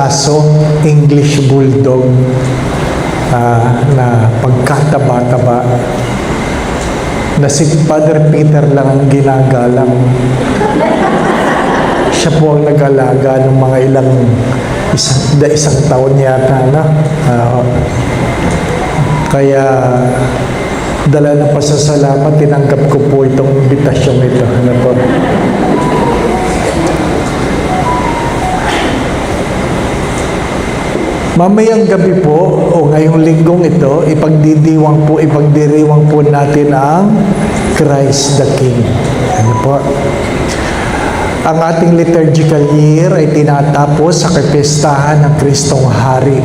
aso, English Bulldog, na pagkataba-taba, na si Father Peter lang ang ginagalang. Siya po ang nag-alaga ng mga isang taon yata na. Kaya dala na pasasalamat, tinanggap ko po itong imbitasyon ito. Ano po? Mamayang gabi po, o ngayong linggong ito, ipagdiriwang po natin ang Christ the King. Ano po? Ang ating liturgical year ay tinatapos sa kapistahan ng Kristong Hari.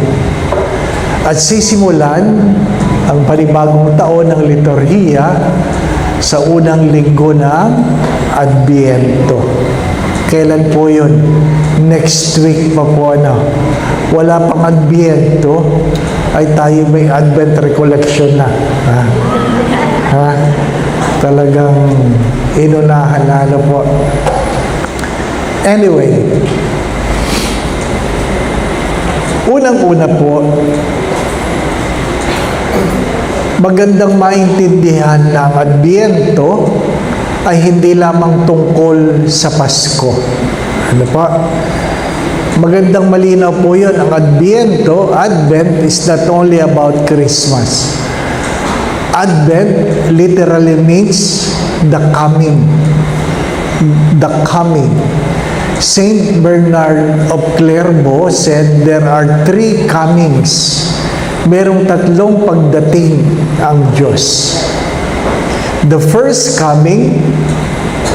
At sisimulan ang panibagong taon ng liturhiya sa unang linggo ng Adbiento. Kailan po yun? Next week pa po, wala pang Adbiento, ay tayo may Advent Recollection na. Talagang inunahan na po. Anyway, unang-una po, magandang maintindihan na ang Adbiento ay hindi lamang tungkol sa Pasko. Ano po? Magandang malinaw po yun. Ang Adbiento, Advent, is not only about Christmas. Advent literally means the coming. The coming. Saint Bernard of Clairvaux said there are 3 comings. Merong 3 pagdating ang Diyos. The first coming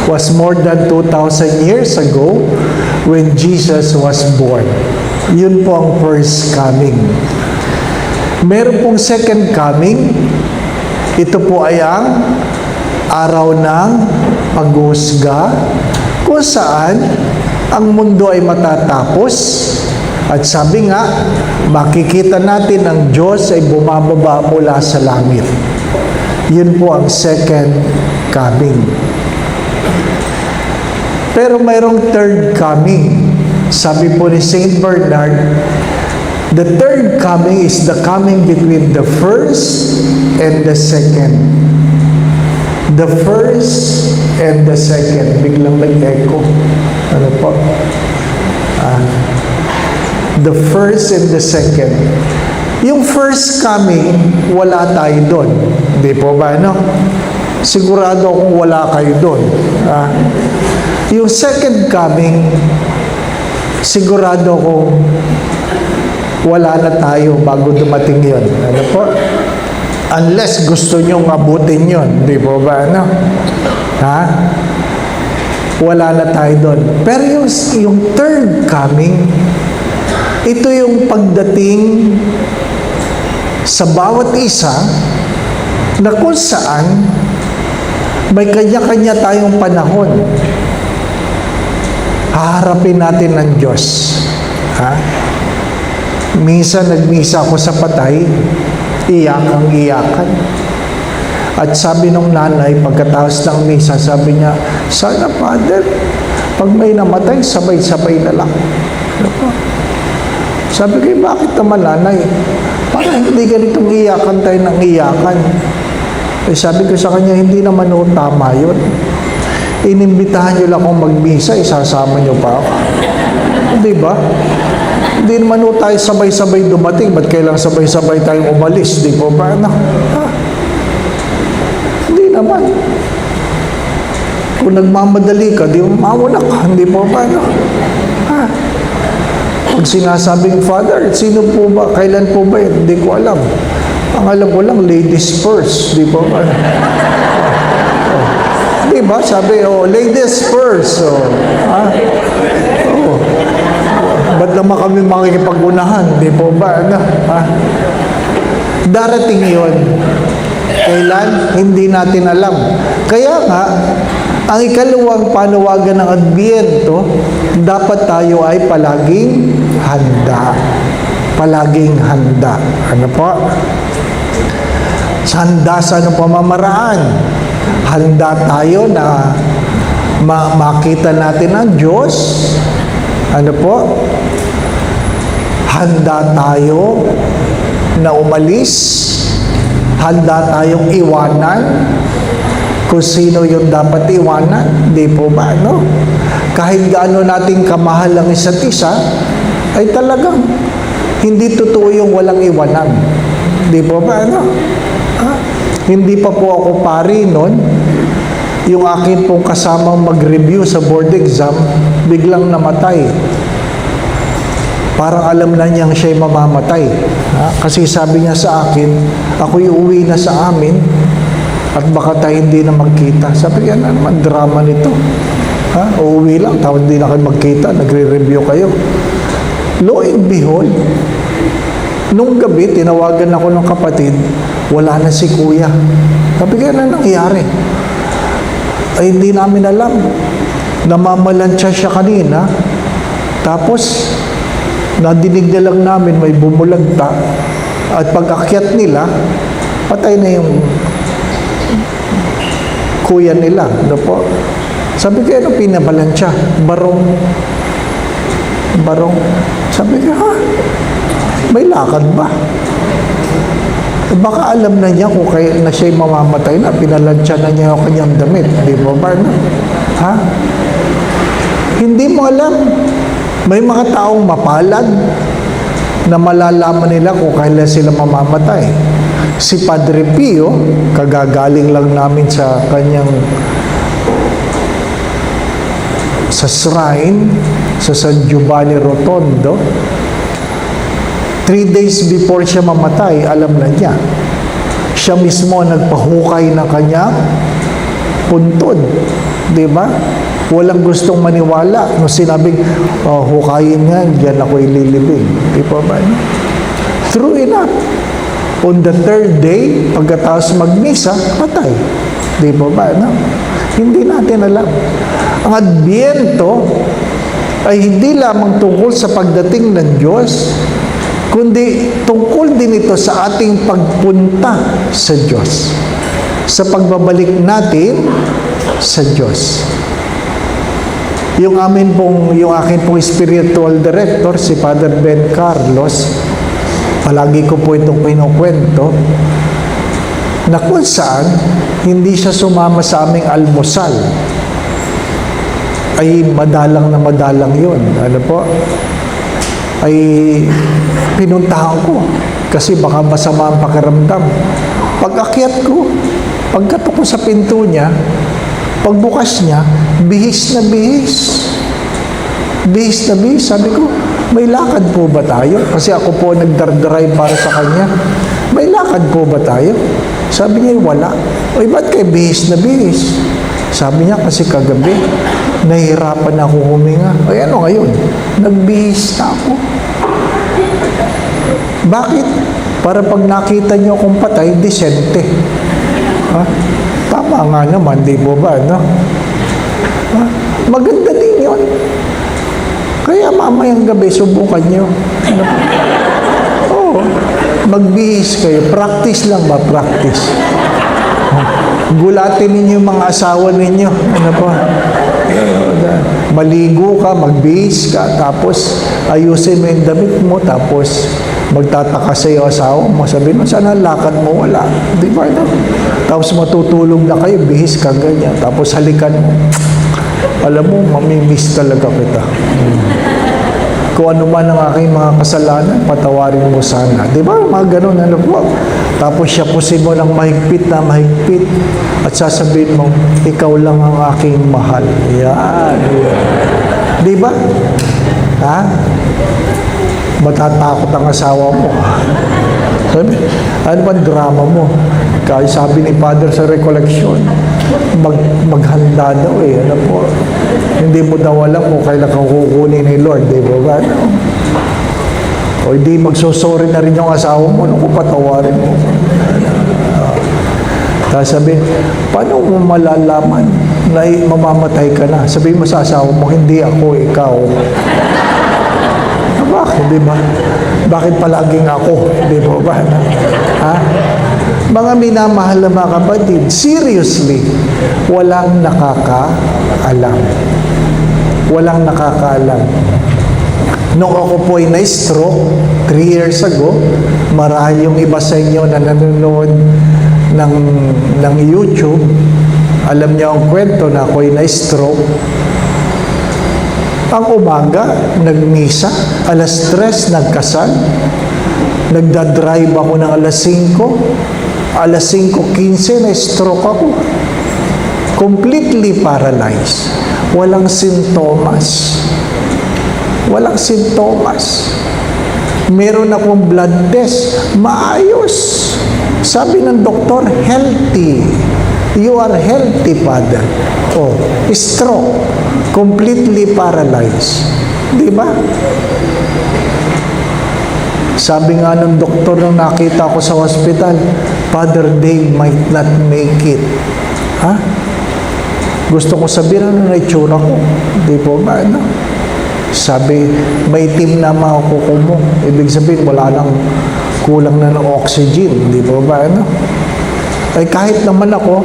was more than 2,000 years ago when Jesus was born. Yun po ang first coming. Meron pong second coming. Ito po ay ang araw ng paghuhusga, kung saan ang mundo ay matatapos. At sabi nga, makikita natin ang Diyos ay bumababa mula sa langit. Yun po ang second coming. Pero mayroong third coming. Sabi po ni Saint Bernard, the third coming is the coming between the first and the second. The first and the second. Biglang nag-echo. Ano po? The first and the second. Yung first coming, wala tayo doon. Hindi po ba, Sigurado akong wala kayo doon. Yung second coming, sigurado akong wala na tayo bago dumating yun. Ano po? Unless gusto nyong abutin yun. Hindi po ba, Wala na tayo doon. Pero yung third coming, ito yung pagdating sa bawat isa na kung saan may kanya-kanya tayong panahon. Haharapin natin ng Diyos. Minsan nagmisa ako sa patay, iyakang-iyakan. At sabi nung nanay, pagkatapos ng misa, sabi niya, sana Father, pag may namatay, sabay-sabay na lang. Sabi ko, bakit naman nanay? Parang hindi ganitong iyakan tayo ng iyakan. Sabi ko sa kanya, hindi naman tama yun. Inimbitahan niyo lang akong magmisa, isasama niyo pa ako. Di ba? Hindi naman tayo sabay-sabay dumating. Ba't kailang sabay-sabay tayong umalis? Di po ba? Hindi naman. Kung nagmamadali ka, di mauna ka. Hindi po ba? Pag sinasabing, Father, sino po ba? Kailan po ba yun? Hindi ko alam. Ang alam ko lang, ladies first. Di ba? Di ba? Sabi, ladies first. Ba't naman kami makikipag-unahan? Di po ba? Darating yun. Kailan? Hindi natin alam. Kaya nga, ang ikalawang panawagan ng Adbiento, dapat tayo ay palaging handa. Palaging handa. Ano po? Handa sa anong pamamaraan? Handa tayo na makita natin ang Diyos. Ano po? handa tayo na umalis, handa tayong iwanan kung sino yung dapat iwanan. Di po ba, no? Kahit gaano nating kamahal ang isa't isa, ay talagang hindi totoo yung walang iwanan. Di po ba, no? Hindi pa po ako pari noon. Yung akin pong kasamang mag-review sa board exam, biglang namatay. Parang alam na niyang siya'y mamamatay. Kasi sabi niya sa akin, ako'y uwi na sa amin at baka tayo hindi na magkita. Sabi niya, ano naman drama nito? Uuwi lang, tapos hindi na kayo magkita, nagre-review kayo. Lo and behold, nung gabi, tinawagan ako ng kapatid, wala na si kuya. Sabi niya, ano nangyari? Ay hindi namin alam. Namamalansya siya kanina, tapos nadinig na lang namin may bumulagta, at pag-akyat nila, patay na yung kuya nila. Ano po? Sabi ko, ano pinabalansya? Barong. Sabi ko, may lakad ba? Baka alam na niya kung kaya na siya'y mamamatay na, pinalansya na niya ang kanyang damit. Di ba ba? Hindi mo alam. May mga taong mapalad na malalaman nila kung kailan sila mamamatay. Si Padre Pio, kagagaling lang namin sa kanyang sa shrine sa San Giovanni Rotondo. 3 days before siya mamatay, alam na niya. Siya mismo nagpahukay ng kanyang puntod. Di ba? Walang gustong maniwala. Nung sinabing, hukayin nga, diyan ako ililibing. Di ba ba? True enough. On the 3rd day, pagkatapos magmisa, patay. Di ba ba? No? Hindi natin alam. Ang Adbyento ay hindi lamang tungkol sa pagdating ng Diyos, kundi tungkol din ito sa ating pagpunta sa Diyos. Sa pagbabalik natin sa Diyos. Yung akin pong spiritual director, si Father Ben Carlos, palagi ko po itong pinukwento, na kung saan hindi siya sumama sa aming almusal, ay madalang yun. Ano po? Ay pinuntahan ko kasi baka masama ang pakiramdam. Pag-akyat ko, pagkatok ko sa pinto niya, pagbukas niya, bihis na bihis. Bihis na bihis. Sabi ko, may lakad po ba tayo? Kasi ako po nagdardrive para sa kanya. May lakad po ba tayo? Sabi niya, wala. Oy, ba't kayo bihis na bihis? Sabi niya, kasi kagabi, nahihirapan ako huminga. Ay, ano ngayon? Nagbihis na ako. Bakit? Para pag nakita niyo akong patay, disente. Tama nga naman, di ba ba, no? Maganda din yun. Kaya mamayang gabi, subukan niyo. Oo. Magbihis kayo. Practice lang ba? Practice. Gulatin ninyo yung mga asawa ninyo. Ano po? Maligo ka, magbihis ka, tapos ayusin mo yung damit mo, tapos magtataka sa iyo asawa mo, sabihin mo, sana lakad mo, wala. Di ba? No? Tapos matutulog na kayo, bihis ka, ganyan. Tapos halikan mo. Alam mo, mamimiss talaga kita. Kung ano man ang aking mga kasalanan, patawarin mo sana. Di ba? Mga ganun, ano po. Tapos siyapusin mo ng mahigpit na mahigpit at sasabihin mo, ikaw lang ang aking mahal. Yan. Di ba? Ha? Matatakot ang asawa mo. Sabi, ano ba drama mo? Kaya sabi ni Father sa recollection, maghanda daw eh. Ano po? Hindi mo daw alam kung kailan kang kukunin ni Lord. Di ba? Ano? O hindi magsosorry na rin yung asawa mo, kung patawarin mo. Tapos sabi, paano mo malalaman na mamamatay ka na? Sabi mo sa asawa mo, hindi ako, ikaw. Bakit, di ba? Bakit palaging ako? Di ba? Ha? Mga minamahal na mga kapatid, seriously, walang nakakaalam. Walang nakakaalam. Nung ako po ay na-stroke 3 years ago, marahil yung iba sa inyo na nanonood ng YouTube, alam niyo ang kwento na ako ay na-stroke. Ang umaga, nagmisa, alas 3, nagkasal, nagdadrive ako ng alas 5, alas 5:15, na-stroke ako. Completely paralyzed. Walang sintomas. Walang sintomas. Meron akong blood test, maayos. Sabi ng doktor, healthy. You are healthy, Father. Oh, stroke. Completely paralyzed. Di ba? Sabi nga ng doktor nung nakita ko sa hospital, Father Dave might not make it. Ha? Gusto ko sabihin, ano na itsura ko? Di po ba? Ano? Sabi, may team na mga kuko mo. Ibig sabihin, wala nang kulang na ng oxygen. Di po ba? Ano? Ay kahit naman ako,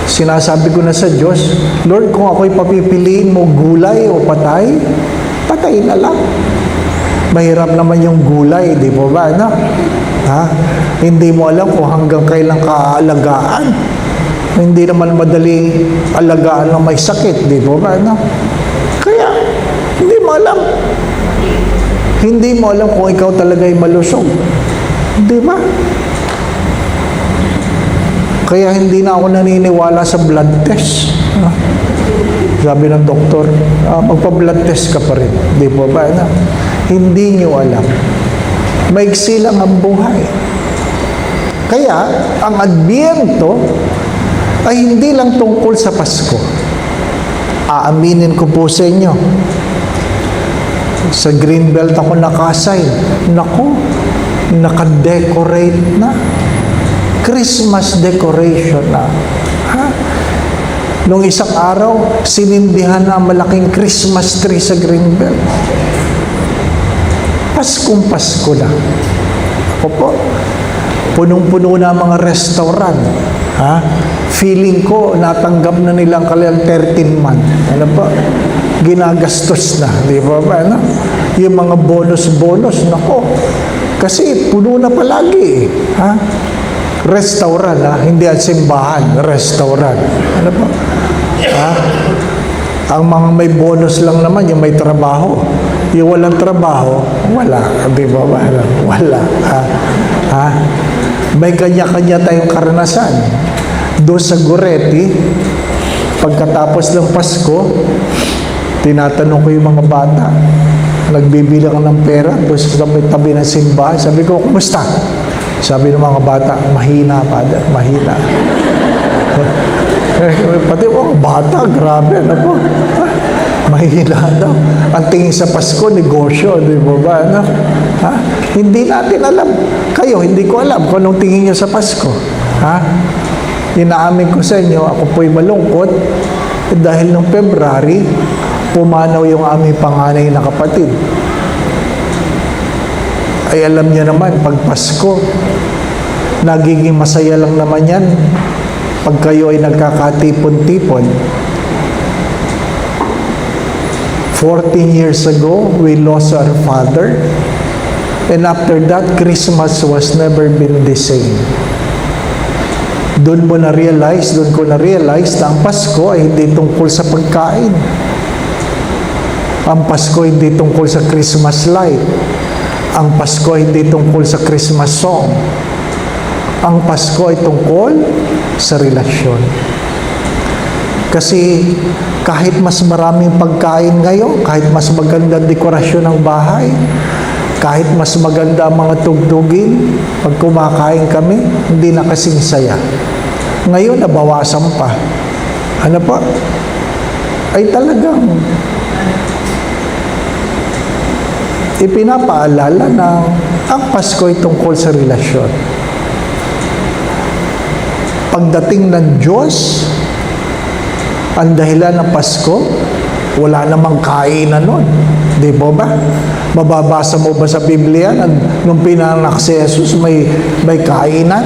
sinasabi ko na sa Diyos, Lord, kung ako'y papipiliin mo gulay o patay, patay na lang. Mahirap naman yung gulay, di po ba? Ano? Ha? Hindi mo alam kung hanggang kailan kaalagaan. Hindi naman madaling alagaan ng may sakit, di po ba? Ano? Kaya, hindi mo alam. Hindi mo alam kung ikaw talaga ay malusog. Di ba? Kaya hindi na ako naniniwala sa blood test. Sabi ng doktor, magpa-blood test ka pa rin. Di po ba? Na? Hindi nyo alam. Maigsi lang ang buhay. Kaya, ang Adbyento ay hindi lang tungkol sa Pasko. Aaminin ko po sa inyo. Sa Greenbelt ako nakasign. Naku, nakadecorate na. Christmas decoration na. Ha? Nung isang araw, sinindihan na malaking Christmas tree sa Greenbelt. Paskong Pasko na. Ako po, punong-puno na mga restaurant. Ha? Feeling ko, natanggap na nilang kanilang 13 month. Ano po? Ginagastos na. Di ba ba? Ano? Yung mga bonus-bonus, nako. Kasi puno na palagi. Ha? Restaurant, ha? Hindi ang simbahan. Restaurant. Ano po? Ha? Ang mga may bonus lang naman, yung may trabaho. Yung walang trabaho, wala. Di ba ba? Wala. Ha? Ha? May kanya-kanya tayong karanasan. Doon sa Goretti, pagkatapos ng Pasko, tinatanong ko yung mga bata, nagbibilang ng pera doon sa tabi ng simbahan. Sabi ko, kumusta? Sabi ng mga bata, mahina, Father, mahina. Pati mga bata, grabe, ano po? Mahina daw. Ang tingin sa Pasko, negosyo, di ba ba? Ano? Ha? Hindi natin alam. Kayo, hindi ko alam kung anong tingin nyo sa Pasko. Ha? Inaamin ko sa inyo, ako po'y malungkot dahil noong February, pumanaw yung aming panganay na kapatid. Ay alam niyo naman, pag Pasko, nagiging masaya lang naman yan pag kayo ay nagkakatipon-tipon. 14 years ago, we lost our father. And after that, Christmas was never been the same. Doon ko na-realize na ang Pasko ay hindi tungkol sa pagkain. Ang Pasko ay hindi tungkol sa Christmas light. Ang Pasko ay hindi tungkol sa Christmas song. Ang Pasko ay tungkol sa relasyon. Kasi kahit mas maraming pagkain ngayon, kahit mas magandang dekorasyon ng bahay, kahit mas maganda ang mga tugtugin, pag kumakain kami, hindi na kasing saya. Ngayon, nabawasan pa. Ano pa? Ay talagang ipinapaalala na ang Pasko ay tungkol sa relasyon. Pagdating ng Diyos, ang dahilan ng Pasko, wala namang kainan nun. Di ba ba? Mababasa mo ba sa Biblia na nung pinanganak si Jesus may kainan?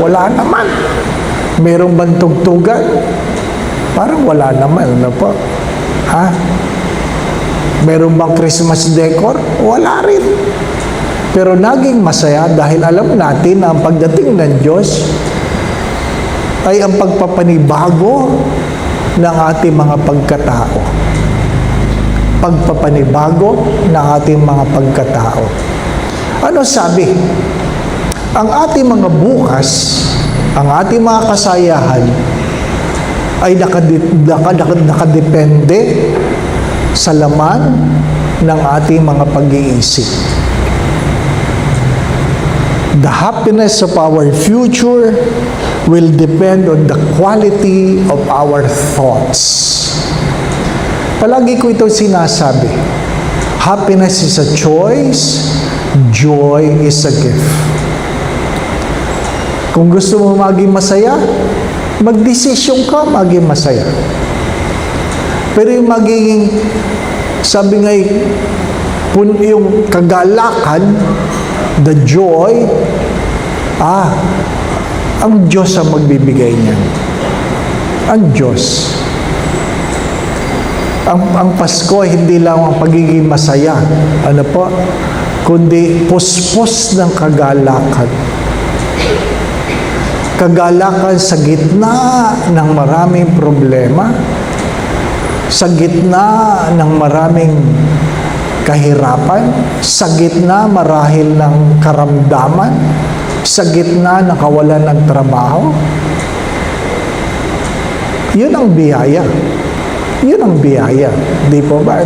Wala naman. Merong bang tugtugan? Parang wala naman. Ano po? Ha? Meron bang Christmas decor? Wala rin. Pero naging masaya dahil alam natin na ang pagdating ng Diyos ay ang pagpapanibago ng ating mga pagkatao. Pagpapanibago ng ating mga pagkatao. Ano sabi? Ang ating mga bukas, ang ating mga kasayahan ay nakadepende sa laman ng ating mga pag-iisip. The happiness of our future will depend on the quality of our thoughts. Palagi ko ito sinasabi. Happiness is a choice, joy is a gift. Kung gusto mo maging masaya, magdesisyon ka maging masaya. Pero yung magiging, sabi nga, yung kagalakan, the joy, ang Diyos ang magbibigay niyan. Ang Diyos. Ang Pasko hindi lang ang pagiging masaya, kundi puspos ng kagalakan. Kagalakan sa gitna ng maraming problema, sa gitna ng maraming kahirapan, sa gitna marahil ng karamdaman, sa gitna ng kawalan ng trabaho. Yun ang biyaya. Yun ang biyaya. Di po ba,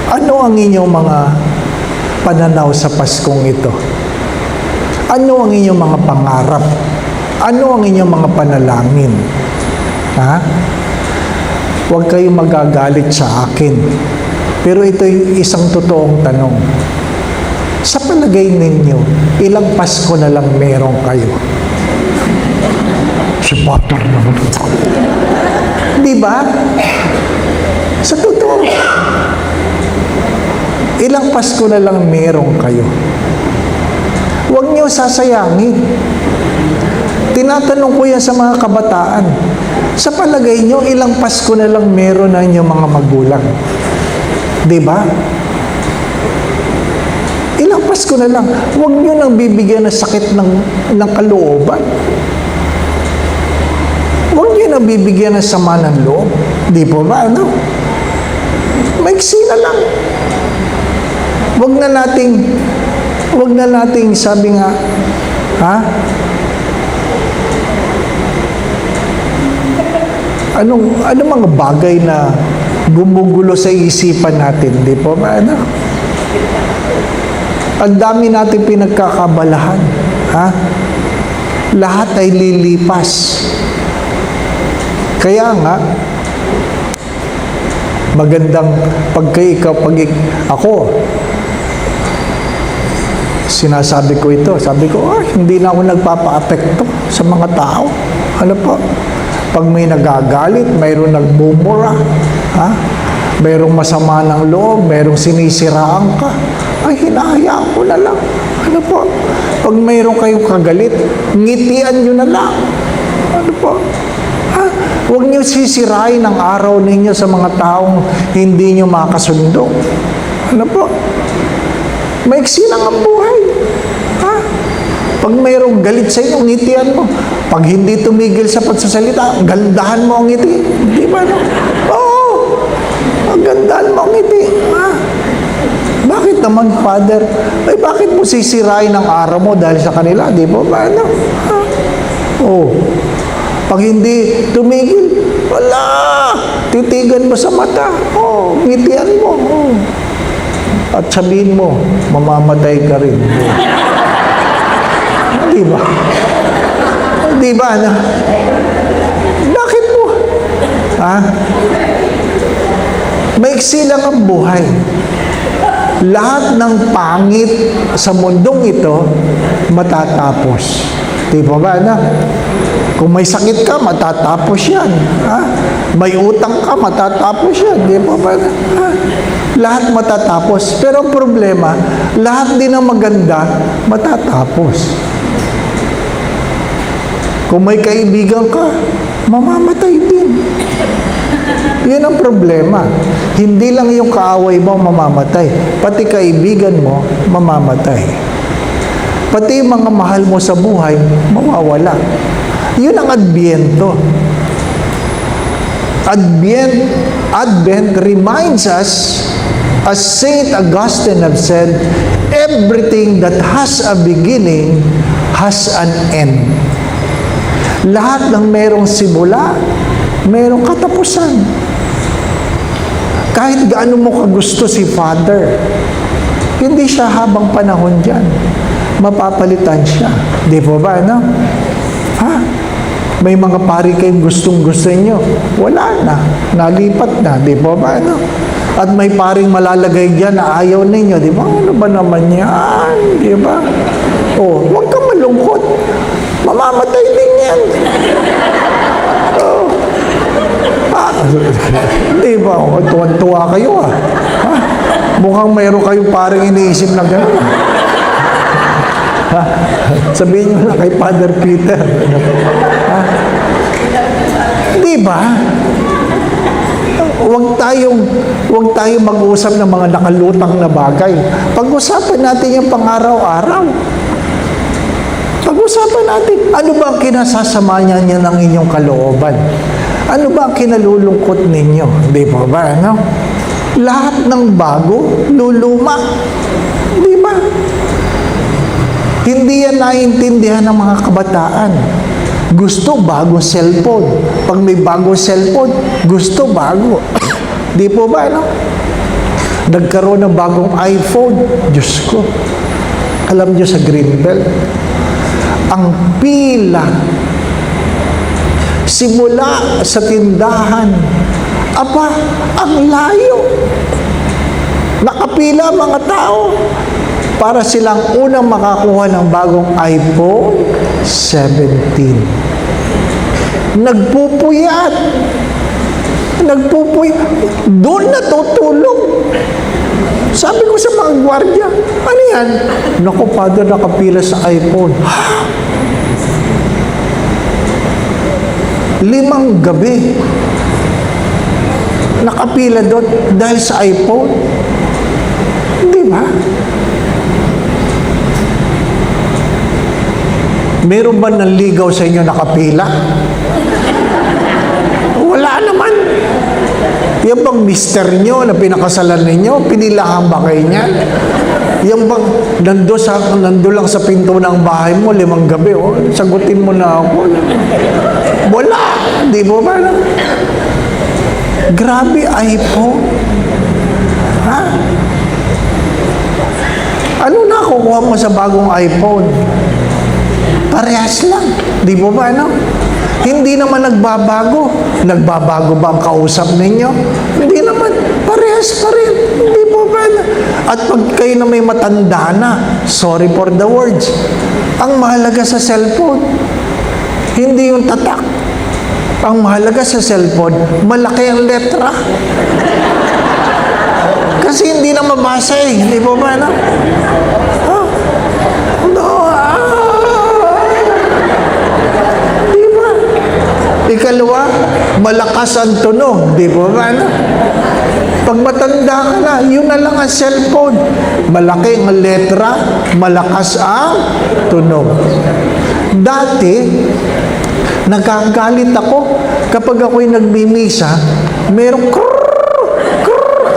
Ano ang inyong mga pananaw sa Paskong ito? Ano ang inyong mga pangarap? Ano ang inyong mga panalangin? Huwag kayong magagalit sa akin. Pero ito yung isang totoong tanong. Sa palagay ninyo, ilang Pasko na lang meron kayo? Si Pater naman. Di ba? Sa totoo. Ilang Pasko na lang meron kayo? Huwag niyo sasayangin. Tinatanong ko yan sa mga kabataan. Sa palagay niyo, ilang Pasko na lang meron na inyong mga magulang? Di ba? Ilang Pasko na lang. Huwag niyo nang bibigyan ng sakit ng kalooban. Huwag niyo nang bibigyan ng sama ng loob. Di po ba, maiksi na lang. Huwag na nating sabi nga, Anong mga bagay na gumugulo sa isipan natin, di po ba, Ang dami natin pinagkakabalahan, Lahat ay lilipas. Kaya nga, magandang ako, sinasabi ko ito, sabi ko, hindi na ako nagpapa-apekto sa mga tao. Pag may nagagalit, mayroong nagmumura, mayroong masama ng loob, mayroong sinisiraan ka, hinahayaan ko na lang. Pag mayroong kayong kagalit, ngitian nyo na lang. Huwag nyo sisirain ang araw ninyo sa mga taong hindi nyo makasundo. Maiksi lang ang buhay. Pag mayroong galit sa inyo, ngitian mo. Pag hindi tumigil sa pagsasalita, gandahan mo ang ngiti. Di ba, Oo. Gandahan mo ang ngiti. Bakit naman, Father? Bakit mo sisirain ang araw mo dahil sa kanila? Di ba, Pag hindi tumigil, wala. Titigan mo sa mata. Ngitian mo. At sabihin mo, mamamatay ka rin. Di ba? Di ba, Bakit mo? Maiksi lang ang buhay. Lahat ng pangit sa mundong ito, matatapos. Di ba ba, Kung may sakit ka, matatapos yan. May utang ka, matatapos yan. Di ba ba? Lahat matatapos. Pero ang problema, lahat din ng maganda, matatapos. Kung may kaibigan ka, mamamatay din. Yan ang problema. Hindi lang yung kaaway mo mamamatay, pati kaibigan mo mamamatay. Pati yung mga mahal mo sa buhay, mawawala. Yun ang Adbyento. Advent reminds us, as Saint Augustine have said, everything that has a beginning has an end. Lahat ng merong simula, merong katapusan. Kahit gaano mo kagusto si Father, hindi siya habang panahon dyan. Mapapalitan siya. Di po ba, no? Ha? May mga pari kayong gustong-gusto nyo. Wala na. Nalipat na. Di po ba, no? At may paring malalagay dyan na ayaw ninyo. Di ba? Ano ba naman yan? Di ba? Oh, huwag kang malungkot. Mamamatay din yan. Oh. Di ba? Tuwan-tuwa kayo, ah. Ha? Mukhang mayroon kayong paring iniisip na gano'n. Sabihin nyo na kay Father Peter. Ha? Di ba? Huwag tayong mag-usap ng mga nakalutang na bagay. Pag-usapan natin yung pang-araw-araw. Pag-usapan natin, ano ba ang kinasasama niya ng inyong kalooban? Ano ba ang kinalulungkot ninyo? Di ba ba? Ano? Lahat ng bago, luluma. Di ba? Hindi yan naiintindihan ng mga kabataan. Gusto bagong cellphone. Pag may bagong cellphone, gusto bago. Di po ba, no? Nagkaroon ng bagong iPhone. Diyos ko. Alam niyo sa Greenbelt, ang pila simula sa tindahan, aba, ang layo. Nakapila mga tao para silang unang makakuha ng bagong iPhone 17. Nagpupuyat. Doon natutulog. Sabi ko sa mga gwardiya, ano yan? Naku, Father, nakapila sa iPhone. 5 gabi. Nakapila doon dahil sa iPhone. Di ba? Meron ba nanligaw sa inyo nakapila? Wala naman. Yan bang mister nyo na pinakasalan ninyo? Pinilahan ba kayo niyan? Yan bang nando lang sa pinto ng bahay mo 5 gabi? Oh, sagutin mo na ako. Wala. Di mo ba? Grabe iPhone. Ha? Ano nakukuha mo sa bagong iPhone? Parehas lang. Di mo ba, no? Hindi naman nagbabago. Nagbabago ba ang kausap ninyo? Hindi naman. Parehas pa rin. Di mo ba? At pag kayo na may matanda na, sorry for the words, ang mahalaga sa cellphone, hindi yung tatak. Ang mahalaga sa cellphone, malaki ang letra. Kasi hindi na mabasa eh. Di mo ba, no? Ikalawa, malakas ang tunog. Di ba ba? Pag matanda ka na, yun na lang ang cellphone. Malaki ang letra, malakas ang tunog. Dati, nagkagalit ako kapag ako'y nagmimisa, merong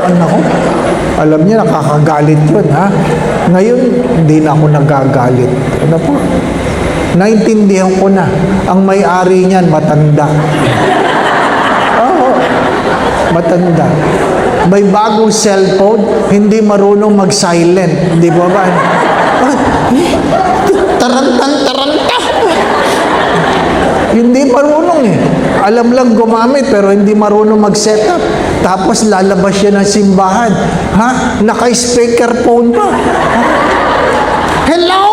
ano ko? Alam niya, nakakagalit yun, ha? Ngayon, hindi na ako nagagalit. Ano po? Naintindihan ko na, ang may-ari niyan, matanda. Oo, matanda. May bagong cellphone, hindi marunong mag-silent. Di ba ba? Taranta. Hindi marunong eh. Alam lang gumamit, pero hindi marunong mag-setup. Tapos lalabas siya ng simbahan. Ha? Naka-speakerphone pa. Hello!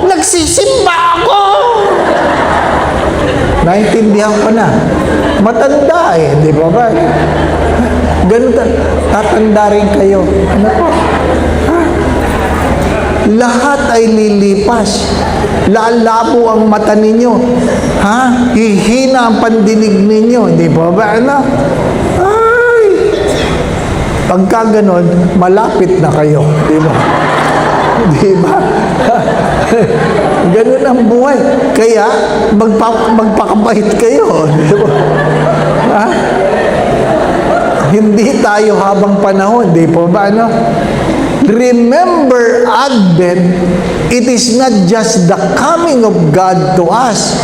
Nagsisimba ako! Naintindihan ko na. Matanda eh, di ba ba? Ganun tatanda rin kayo. Ano po? Ha? Lahat ay lilipas. Lalabo ang mata ninyo. Ha? Hihina ang pandinig ninyo. Hindi po ba? Ano? Ay! Pagka ganon, malapit na kayo. Di ba? Di ba? Ganun ang buhay. Kaya, magpakabait kayo. Di ba? Ha? Hindi tayo habang panahon. Di po ba? Ano? Remember, Advent, it is not just the coming of God to us.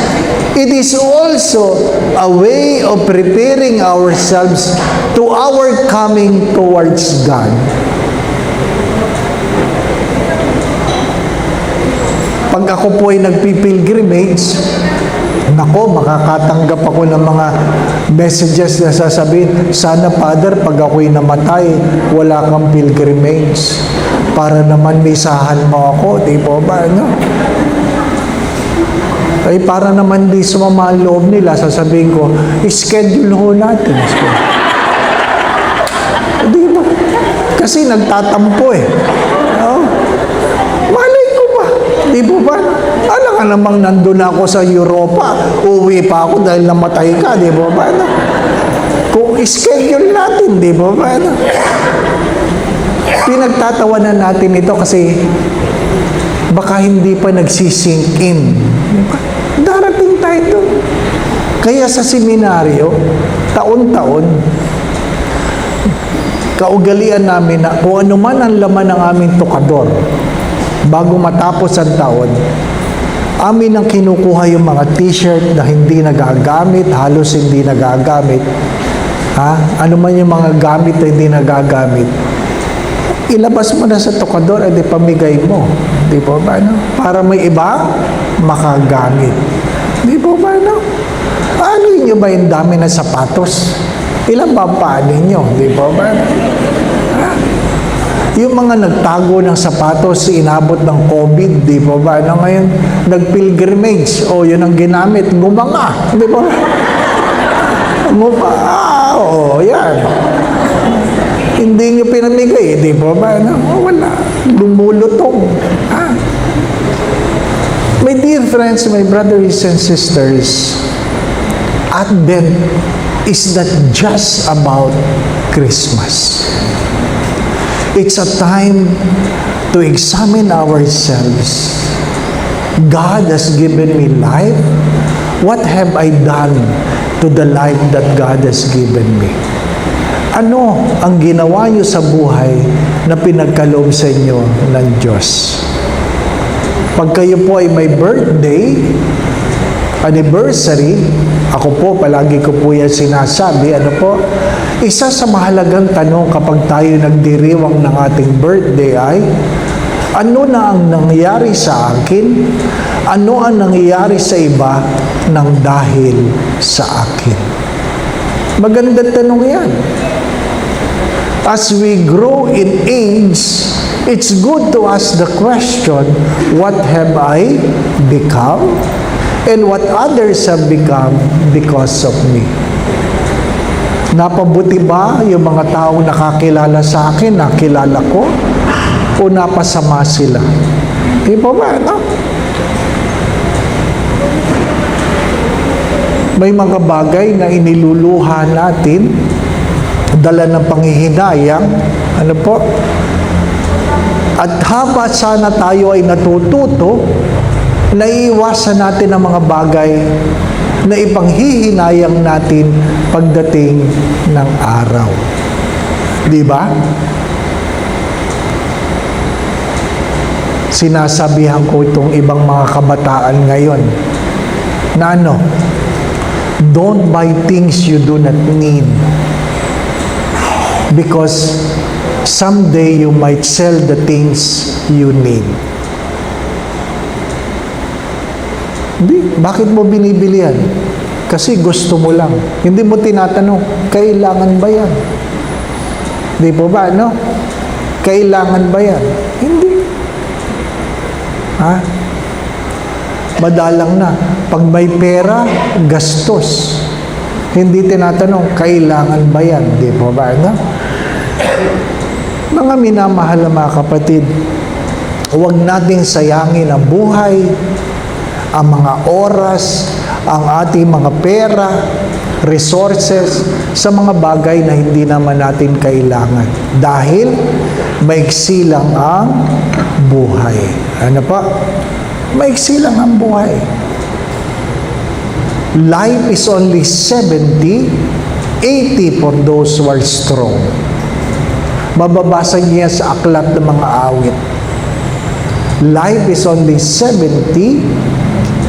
It is also a way of preparing ourselves to our coming towards God. Pag ako po ay nagpipilgrimage, nako, makakatanggap ako ng mga messages na sasabihin, sana Father, pag ako'y namatay, wala kang pilgrimage. Para naman misahan mo ako, di po ba? Ano? Ay, para naman di sumama ang loob nila, sasabihin ko, schedule ho natin. Di ba? Kasi nagtatampo eh. Oh. Malay ko ba? Di po ba? Alam ka namang nandun ako sa Europa, uwi pa ako dahil namatay ka, di ba ba? Kung schedule natin, di ba ba? Pinagtatawanan natin ito kasi baka hindi pa nagsisink in. Diba? Darating tayo doon. Kaya sa seminaryo, taon-taon, kaugalian namin na kung ano man ang laman ng aming tukador, bago matapos ang taon, amin ang kinukuha yung mga t-shirt na hindi nagagamit, halos hindi nagagamit. Ha? Ano man yung mga gamit na hindi nagagamit, ilabas mo na sa tukador at ipamigay mo. Di po ba, no? Para may iba makagamit. Di po ba, no? Ano nyo ba yung dami ng sapatos? Ilan ba ang paa ninyo? Di po ba? Ha? Yung mga nagtago ng sapatos, inabot ng COVID, di po ba? Ano ngayon? Nag-pilgrimage. O, yun ang ginamit. Gumanga. Di po ba? Oo, yan. Hindi nyo pinamigay, di po ba? No? Wala. Lumulutong. Ha? My dear friends, my brothers and sisters, Advent is not just about Christmas. It's a time to examine ourselves. God has given me life. What have I done to the life that God has given me? Ano ang ginawa nyo sa buhay na pinagkaloob sa inyo ng Diyos? Pag kayo po ay may birthday, anniversary, ako po, palagi ko po yan sinasabi, ano po, isa sa mahalagang tanong kapag tayo nagdiriwang ng ating birthday ay, ano na ang nangyari sa akin? Ano ang nangyari sa iba ng dahil sa akin? Magandang tanong yan. As we grow in age, it's good to ask the question, what have I become? And what others have become because of me? Napabuti ba yung mga taong nakakilala sa akin, nakilala ko? O napasama sila? Di ba ba, no? May mga bagay na iniluluha natin, dala ng panghihinayang, ano po? At haba sana tayo ay natututo, naiiwasan natin ang mga bagay na ipanghihinayang natin pagdating ng araw. Di ba? Sinasabihan ko itong ibang mga kabataan ngayon na ano, don't buy things you do not need. Because someday you might sell the things you need. Bakit mo binibili yan? Kasi gusto mo lang. Hindi mo tinatanong, kailangan ba yan? Di po ba, no? Kailangan ba yan? Hindi. Ha? Madalang na. Pag may pera, gastos. Hindi tinatanong, kailangan ba yan? Di po ba, no? Mga minamahal na mga kapatid, Huwag nating sayangin ang buhay, ang mga oras, ang ating mga pera, resources, sa mga bagay na hindi naman natin kailangan. Dahil maiksi lang ang buhay. Ano pa? Maiksi lang ang buhay. Life is only 70, 80 for those who are strong. Mababasa niya sa aklat ng mga awit. Life is only 70,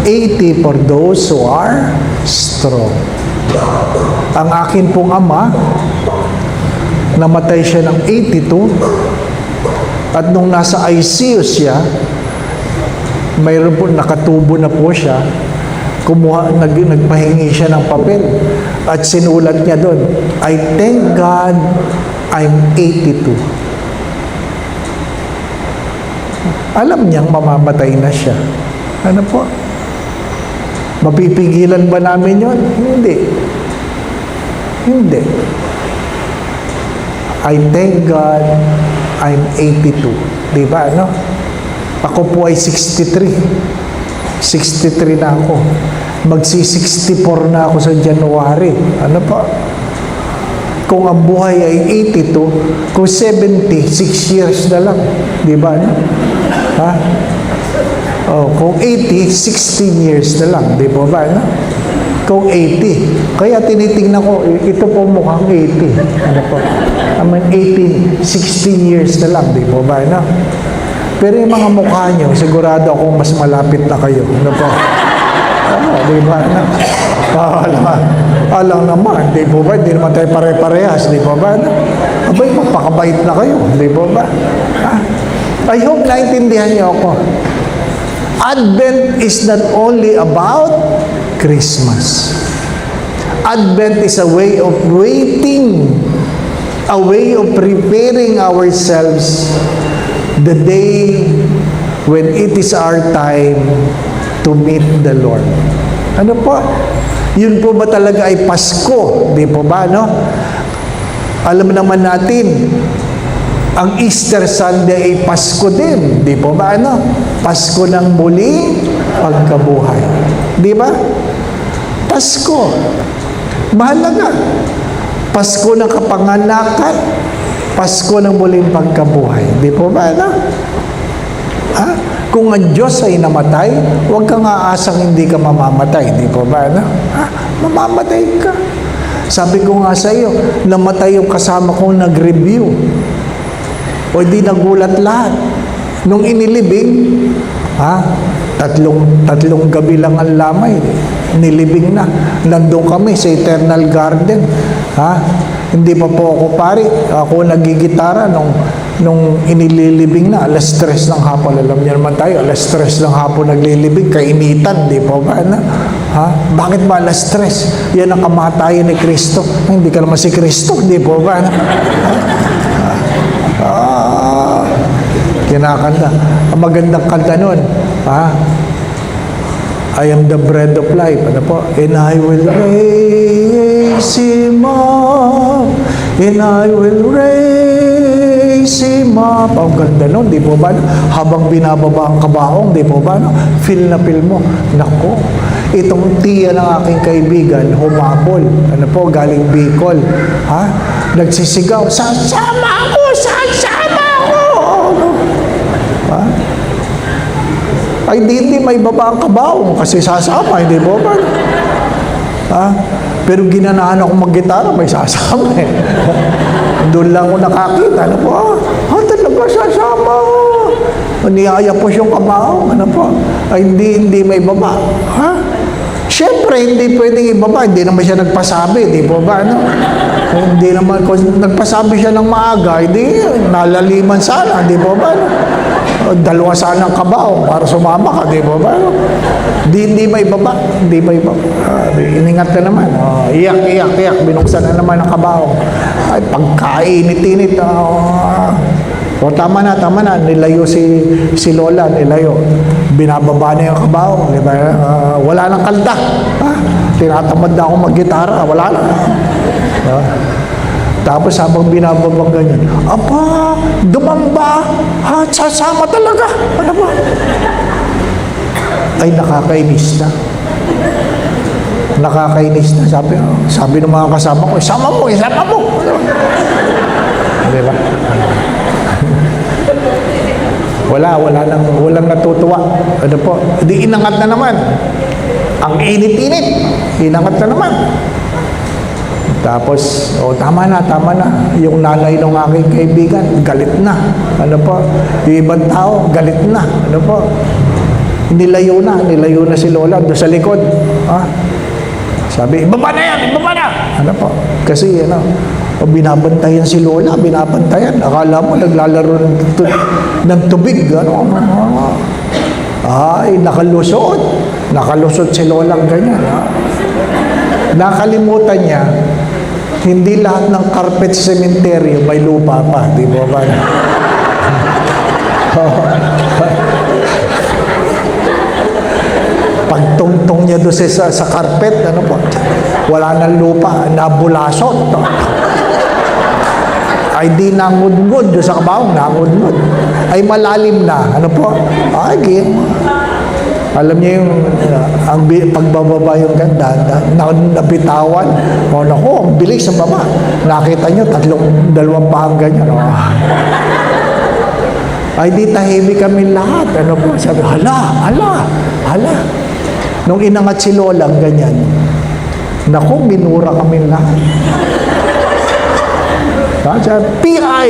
80 for those who are strong. Ang akin pong ama, namatay siya ng 82, at nung nasa ICU siya, mayroon po, nakatubo na po siya, nagpahingi siya ng papel, at sinulat niya doon, I thank God I'm 82. Alam niyang mamamatay na siya. Ano po? Mapipigilan ba namin yun? Hindi. Hindi. I thank God I'm 82. Di ba, ano? Ako po ay 63. 63 na ako. Magsi-64 na ako sa January. Ano pa? Kung ang buhay ay 82, kung 70, 6 years na lang. Di ba? Ano? Ha? Oh, kung 80, 16 years na lang. Di ba? Ano? Kung 80. Kaya tinitingnan ko, ito po mukhang 80. Ano po? I mean, 18, 16 years na lang. Di ba? Ano? Pero yung mga mukha nyo, sigurado akong mas malapit na kayo. Ano po? Di ba? Ano? Alang naman, di ba? Hindi naman tayo pare-parehas. Di ba? Ano? Abay, magpakabait na kayo. Di ba? I hope naintindihan niyo ako. Advent is not only about Christmas. Advent is a way of waiting, a way of preparing ourselves the day when it is our time to meet the Lord. Ano po? Yun po ba talaga ay Pasko? Di po ba, no? Alam naman natin, ang Easter Sunday ay Pasko din. Di po ba, ano? Pasko ng muling pagkabuhay. Di ba? Pasko. Mahalaga. Pasko ng kapanganakan. Pasko ng muling pagkabuhay. Di po ba, ano? Ha? Kung ang Diyos ay namatay, huwag kang aasang hindi ka mamamatay. Di po ba, ano? Ha? Mamamatay ka. Sabi ko nga sa iyo, namatay yung kasama kong nag-review. O di nagulat lahat. Nung inilibing, tatlong gabi lang ang lamay. Nilibing na. Nandun kami sa Eternal Garden. Hindi pa po ako pari. Ako nagigitara nung inililibing na. Alas 3 ng hapon. Alam niyo naman tayo, alas 3 ng hapon naglilibing. Kainitan, di po ba? Bakit ba alas 3? Yan ang kamatayan ni Kristo. Hindi ka naman si Kristo, di po ba? Kinakanta. Ang magandang kanta nun, I am the bread of life. Ano po? And I will raise him up. And I will raise him up. Ang ganda nun, di po ba? Habang binababa ang kabaong, di po ba? Feel na feel mo. Nako, itong tiya ng aking kaibigan, humabol. Ano po? Galing Bicol. Nagsisigaw, sasama ako! Sasama ako! Ay, hindi may baba ang kabaong kasi sasama, hindi mo ba? Pero ginanahan ako mag-gitara, may sasama eh. Doon lang ako nakakita. Ano po? Talaga sasama ako. Niyaya po siyang kabaong. Ano po? Ay, hindi may baba. Siyempre, hindi pwedeng ibaba. Hindi naman siya nagpasabi, di po ba? Ano? Hindi naman, kung nagpasabi siya ng maaga, hindi, nalaliman sana, di po ba? Ano? Dalawa sana ang kabaong para sumama ka, di po ba? Ano? Hindi may baba. Hindi may baba. Iningat na naman. Iyak. Binuksan na naman ang kabaong. Ay, pagkainit-init. Tama na. Nilayo si Lola, nilayo. Binababa na yung kabaong. Diba? Wala nang kalda. Tinatamad na ako mag-gitara. Wala na. Tapos habang binababag ganyan, aba, dumamba, ha, sasama talaga. Ano ba? Ay, nakakainis na. Nakakainis na. Sabi ng mga kasama ko, isama mo, isama mo. Di ba? Walang natutuwa. Ano po? Di inangat na naman. Ang init-init. Inangat na naman. Tapos, tama na. Yung nanay ng aking kaibigan, galit na. Ano po? Yung ibang tao, galit na. Ano po? Nilayo na si Lola doon sa likod. Sabi, ibaba na yan, ibaba na! Ano po? Kasi, binabantayan si Lola, binabantayan. Akala mo, naglalaro ng tubig. Ay, nakalusot si Lola ganyan. Nakalimutan niya, hindi lahat ng carpet sa sementeryo may lupa pa. Di ba ba? Pagtungtong niya doon sa carpet, ano po, wala nang lupa, nabulasot. Ay di nangudngod doon sa kabaong, nangudngod. Ay malalim na, ano po, ay alam niyo yung pagbababa yung ganda, nabitawan. Naku, ang bilis sa baba. Nakita niyo, dalawang pang ganyan. Ay di tahimik kami lahat. Ano po? Sabi, hala. Nung inangat si Lola, ganyan. Naku, minura kami lahat. Sabi, PI,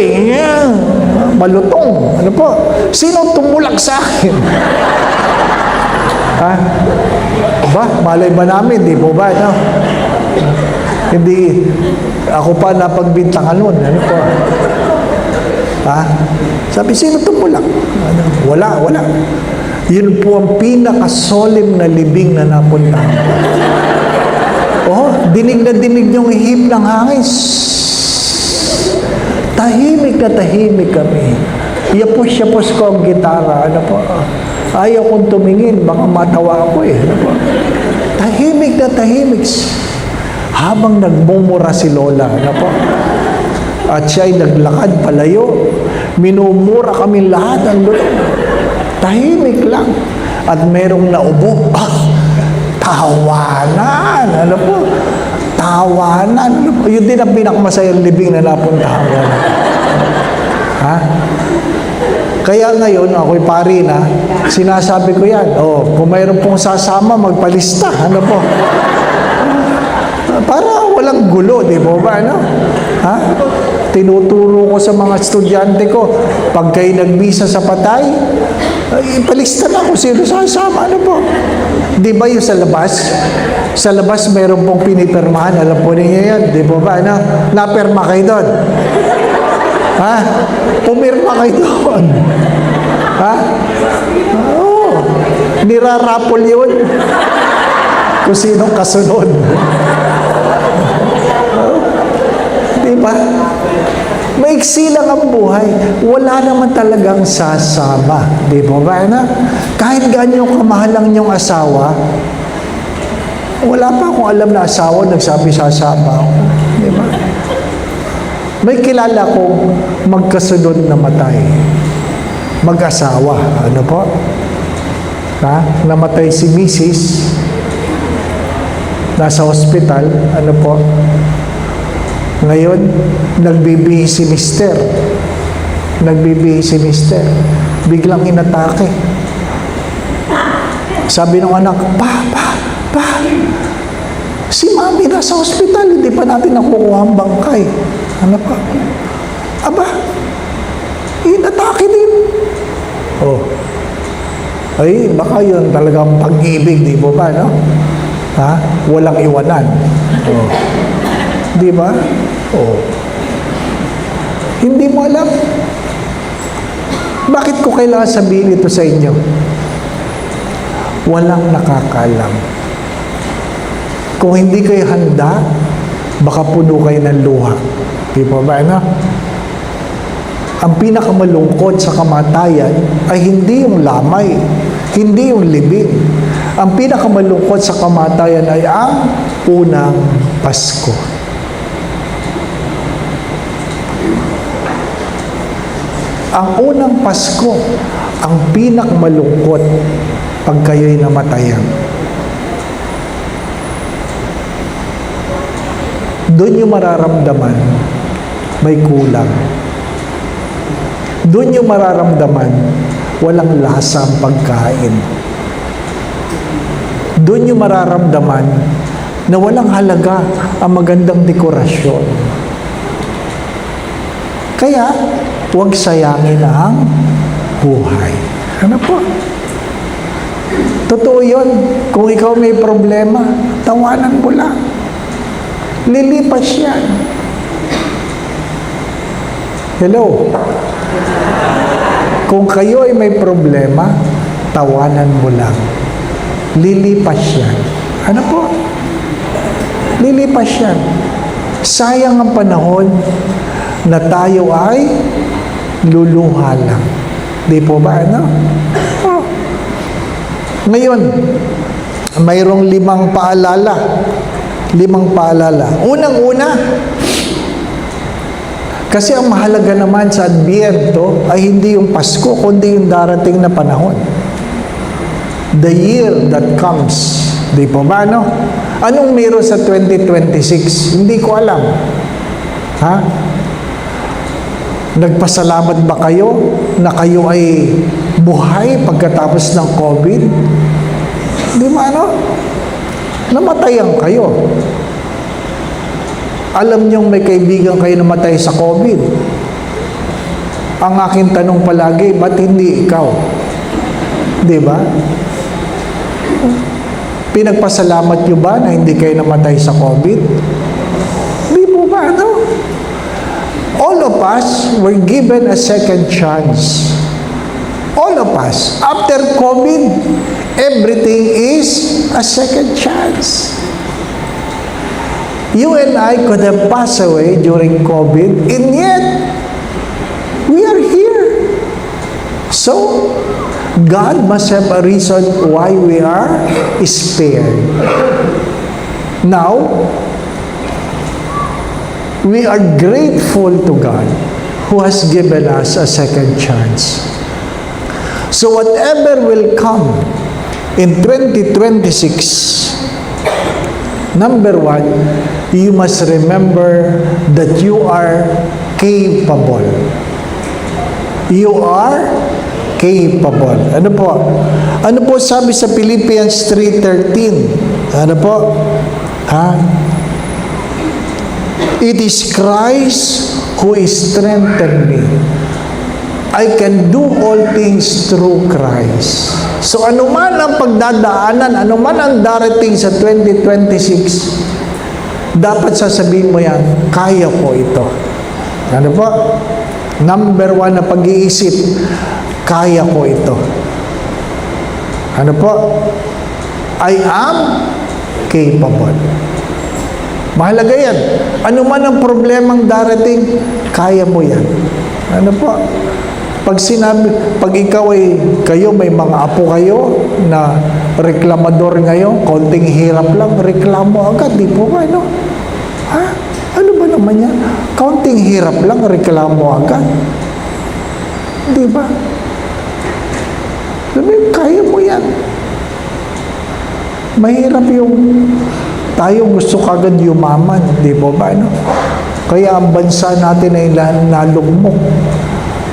malutong. Ano po? Sino tumulak sa akin? Malay ba namin, di po ba? No? Hindi, ako pa napagbintangan nun. Ano po? Sabi, sino tumulak? Wala. Yun po ang pinakasolim na libing na napuntahan. Dinig na dinig yung ihip ng hangin. Tahimik na tahimik kami. Yapos ko ang gitara. Ano po? Ayaw kong tumingin, baka matawa ako eh. Ano po? Tahimik na tahimik. Habang nagmumura si Lola. Ano po? At siya ay naglakad palayo. Minumura kami lahat ng loob. Tahimik lang. At merong naubo. Tawanan. Ano po? Tawanan. Ano po? Yun din ang pinakamasayang libing na napuntahan ko. Kaya ngayon, ako'y pari na, sinasabi ko yan, kung mayroon pong sasama, magpalista. Ano po? Para walang gulo, di ba? Ano? Tinuturo ko sa mga estudyante ko, pag kayo nagbisa sa patay, ipalista na kung sino sasama. Ano po? Di ba yung sa labas? Sa labas, mayroon pong pinipirmahan. Alam po ninyo yan, di ba? Ano? Napirma kayo doon. Pumirma kayo doon. Nirarapol yun. Kung sinong kasunod. Diba? Maiksi lang ang buhay. Wala naman talagang sasama. Diba ba? Kahit ganyong kamahal ang inyong asawa, wala pa akong alam na asawa nagsabi sasama ako. Diba? May kilala kong magkasunod na matay. Mag-asawa. Ano po? Namatay si Mrs. Nasa hospital. Ano po? Ngayon, nagbibihi si Mr. Biglang inatake. Sabi ng anak, Pa, si Mami nasa hospital, hindi pa natin nakukuha ang bangkay. Ano pa? Aba, inatake din. Ay, baka yun talagang pag-ibig, di ba? No? Walang iwanan. Di ba? Hindi mo alam. Bakit ko kailangan sabihin ito sa inyo? Walang nakakaalam. Kung hindi kayo handa, baka puno kayo ng luha. Di ba ba? Ano? Ang pinakamalungkot sa kamatayan ay hindi yung lamay, hindi yung libing. Ang pinakamalungkot sa kamatayan ay ang unang Pasko. Ang unang Pasko, ang pinakmalungkot pag kayo'y namatayan. Doon yung mararamdaman may kulang. Doon yung mararamdaman walang lasa ang pagkain. Doon yung mararamdaman na walang halaga ang magandang dekorasyon. Kaya, huwag sayangin ang buhay. Ano po? Totoo yun. Kung ikaw may problema, tawanan mo lang. Lilipas yan. Hello? Kung kayo ay may problema, tawanan mo lang. Lilipas yan. Ano po? Lilipas yan. Sayang ang panahon na tayo ay luluha lang. Di po ba, ano? Oh. Ngayon, mayroong 5 paalala. 5 paalala. Unang-una, kasi ang mahalaga naman sa Adbyento ay hindi yung Pasko, kundi yung darating na panahon. The year that comes. Di po ba, no? Anong meron sa 2026? Hindi ko alam. Ha? Nagpasalamat ba kayo na kayo ay buhay pagkatapos ng COVID? Di ba, no? Namatayan kayo. Alam niyong may kaibigan kayo namatay sa COVID. Ang aking tanong palagi, ba't hindi ikaw? Di ba? Pinagpasalamat niyo ba na hindi kayo namatay sa COVID? Di po ba, ano? All of us were given a second chance. All of us. After COVID, everything is a second chance. You and I could have passed away during COVID, and yet, we are here. So, God must have a reason why we are spared. Now, we are grateful to God who has given us a second chance. So whatever will come in 2026, number 1, you must remember that you are capable. You are capable. Ano po? Ano po sabi sa Philippians 3:13? Ano po? Ha? It is Christ who strengthened me. I can do all things through Christ. So anuman ang pagdadaanan, anuman ang darating sa 2026, dapat sasabihin mo yan, kaya ko ito. Ano po? Number 1 na pag-iisip, kaya ko ito. Ano po? I am capable. Mahalaga yan. Ano man ang problemang darating, kaya mo yan. Ano po? Pag ikaw ay, kayo, may mga apo kayo na reklamador ngayon, konting hirap lang, reklamo agad, di po ba, no? Ha? Ano ba naman yan? Konting hirap lang, reklamo agad. Di ba? Sabi, kaya mo yan. Mahirap yung tayo gusto kagad yumaman, di ba ba, no? Kaya ang bansa natin ay nalugmok.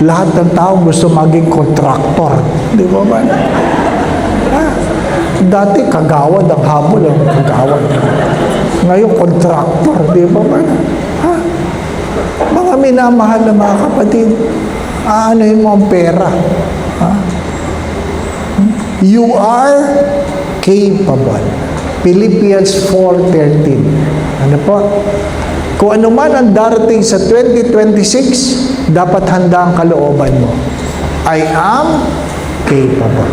Lahat ng tao gusto maging kontraktor, di ba ba? Dati kagawad ang habol, ang kagawad. Ngayon kontraktor, di ba ba? Ha? Mga minamahal na mga kapatid, aanohin mo ang pera. Ha? You are capable. Philippians 4:13. Ano po? Kung ano man ang darating sa 2026, dapat handa ang kalooban mo. I am capable.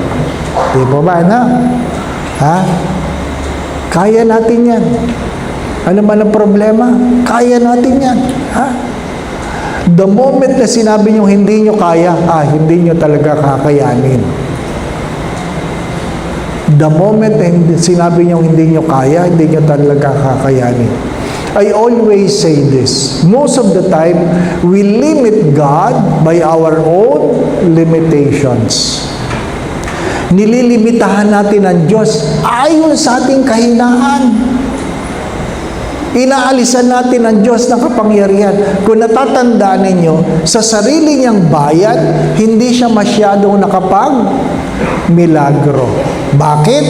Di ba ba, na? Ha? Kaya natin yan. Ano man ang problema, kaya natin yan. Ha? The moment na sinabi nyo hindi nyo kaya, hindi nyo talaga kakayanin. The moment na sinabi nyo hindi nyo kaya, hindi nyo talaga kakayanin. I always say this. Most of the time, we limit God by our own limitations. Nililimitahan natin ang Diyos ayon sa ating kahinaan. Inaalisan natin ang Diyos ng kapangyarihan. Kung natatandaan ninyo, sa sarili niyang bayan, hindi siya masyadong nakapag-milagro. Bakit?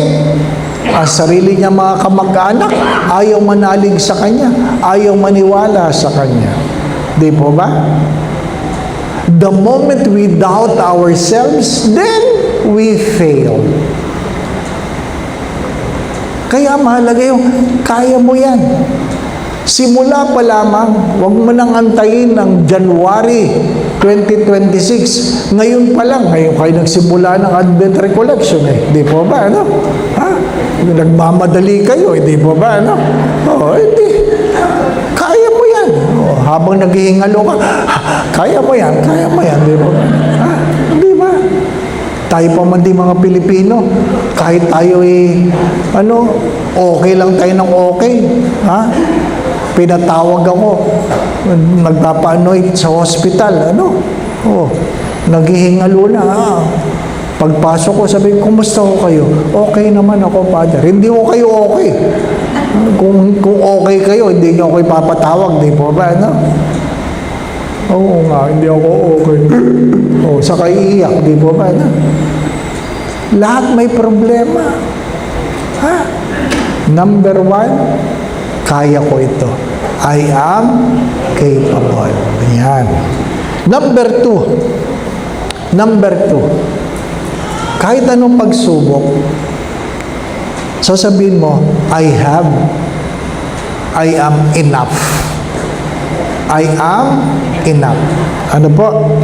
Ang sarili niya mga kamag-anak, ayaw manalig sa Kanya, ayaw maniwala sa Kanya. Di po ba? The moment we doubt ourselves, then we fail. Kaya mahalaga yung, kaya mo yan. Simula pa lamang, huwag mo nang antayin ng January 2026. Ngayon pa lang, ngayon kayo nagsimula ng Advent Recollection Di po ba, ano? Ha? Nagmamadali kayo, di po ba, ano? Hindi. Kaya mo yan. Habang naghihingalo ka, kaya mo yan, di po ba? Di ba? Tayo pa man di mga Pilipino, kahit tayo okay lang tayo ng okay. Ha? Pinatawag ako, nagpapa-anoint sa hospital, naghihingalo na. Pagpasok ko, sabi ko, kumusta ko kayo? Okay naman ako, Father. Hindi ko kayo okay. Kung okay kayo, hindi nyo ako ipapatawag, di po ba, Oo nga, hindi ako okay. Saka iiyak, di po ba, Lahat may problema. Number 1, kaya ko ito. I am capable. Yan. Number 2, kahit anong pagsubok, sasabihin mo, I am enough. I am enough. Ano po?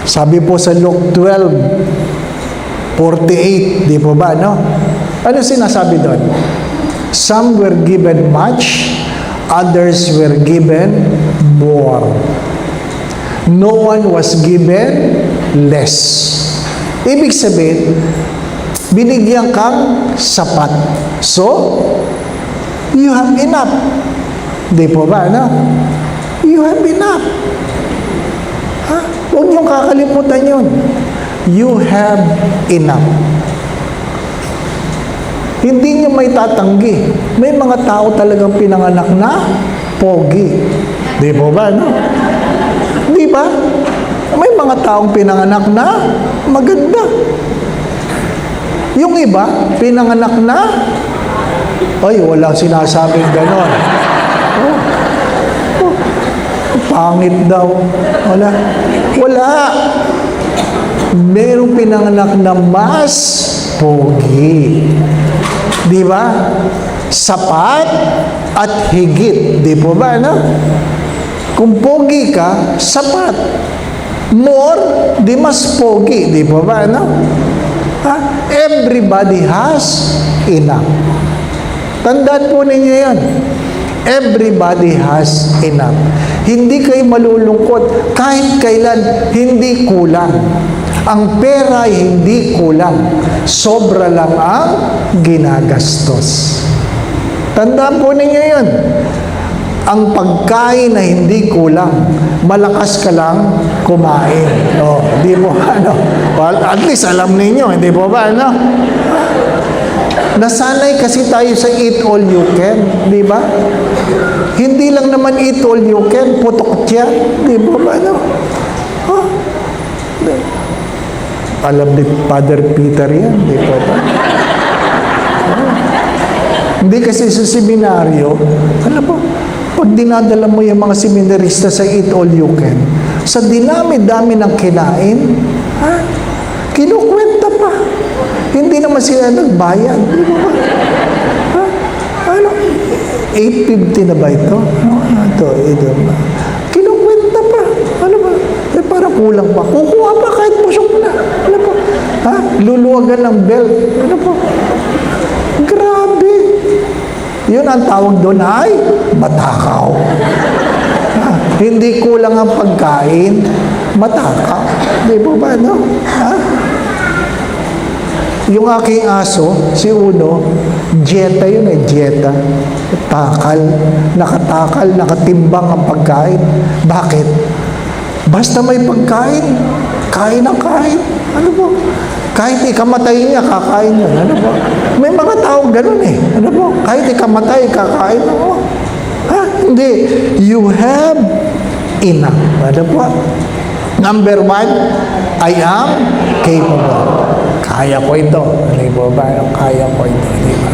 Sabi po sa Luke 12:48, di po ba, Ano sinasabi doon? Some were given much, others were given more. No one was given less. Ibig sabihin, binigyan kang sapat. So, you have enough. Di po ba, You have enough. Huwag niyong kakalimutan yun. You have enough. Hindi niyo may tatanggi. May mga tao talagang pinanganak na pogi. Di po ba, Di ba? May mga taong pinanganak na maganda. Yung iba, pinanganak na, walang sinasabing ganon. Pangit daw. Wala. Merong pinanganak na mas pogi. Di ba? Sapat at higit. Di po ba, Kung pogi ka, sapat. More, di mas pogi. Di po ba, Everybody has enough. Tandaan po ninyo yan. Everybody has enough. Hindi kayo malulungkot. Kahit kailan, hindi kulang. Ang pera ay hindi kulang. Sobra lang ang ginagastos. Tandaan po ninyo yan. Ang pagkain na hindi kulang, malakas ka lang kumain. Di mo Well, at least alam ninyo, hindi po ba, Nasanay kasi tayo sa eat all you can, di ba? Hindi lang naman eat all you can, putok siya, di ba ba, Alam ni Father Peter yan, di ba ba? Hindi kasi sa seminaryo, po, pag dinadala mo yung mga seminarista sa eat all you can, sa dinami-dami ng kinain, kinukwenta pa. Hindi naman sila nagbayad. Di ba ba? 850 na ba ito? Ito. Kinukwenta pa. Parang kulang pa. Kukuha pa kahit pusok na. Luluwagan ng belt. Grabe. Yun ang tawag doon ay matakaw. Hindi kulang ang pagkain, matakaw. Di ba ba, Yung aking aso, si Uno, dieta yun dieta. Takal, nakatimbang ang pagkain. Bakit? Basta may pagkain, kain ang kain. Ano po? Kahit ikamatay niya, kakain niya. Ano po? May mga tao ganun Ano po? Kahit ikamatay, kakain mo. Hindi. You have enough. Ano po? Number 1, I am capable. Kaya ko ito. Ano po ba? Kaya ko ito. Di ba?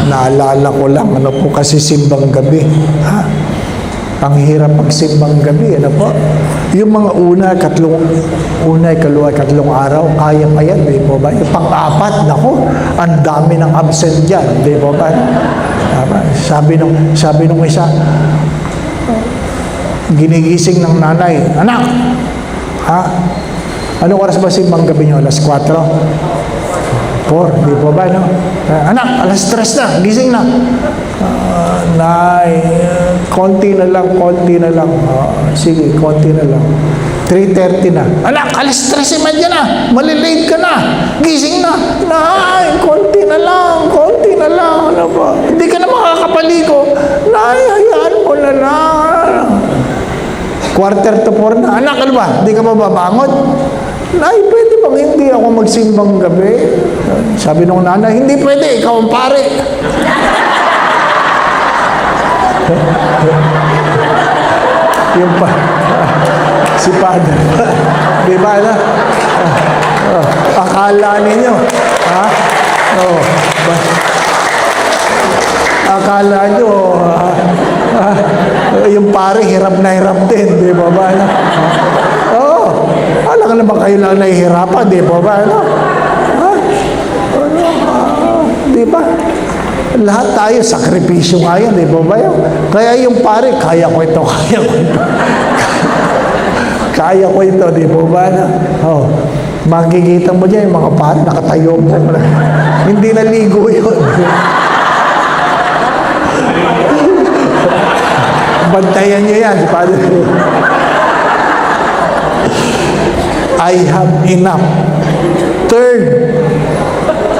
Naalala ko lang, ano po kasi simbang gabi. Ang hirap magsimbang gabi, ano po? Yung mga una, katlong araw, kaya pa yan, di po ba? Yung pang-apat, nako, ang dami ng absent dyan, di po ba? Sabi nung isa, ginigising ng nanay, anak, anong oras ba simbang gabi nyo? Alas 4? 4, di po ba, no? Anak, alas 3 na, gising na. Nay, konti na lang. Sige, konti na lang. 3:30 na. Anak, alas 3:30 na. Malilate ka na. Gising na. Nay, konti na lang. Ano ba? Hindi ka na makakapaligo. Nay, hayaan mo na lang. 3:45 na. Anak, ano ba? Hindi ka mababangon? Nay, pwede bang hindi ako magsimbang gabi? Sabi nung nanay, hindi pwede. Ikaw ang pare. Yung pa, si Father, di ba na? Akala ninyo, akala nyo, yung pare, hirap na hirap din, di ba ba? Alam ka naman kayo lang nahihirapan, di ba ba? Di ba? Lahat tayo, sakripisyo nga yan, di ba ba? Kaya yung pare, kaya ko ito. Kaya ko ito, di ba ba? Makikita mo dyan, yung mga pare, nakatayo mo. Hindi naligo yun. Bantayan niyo yan, si Padre. I have enough. Third,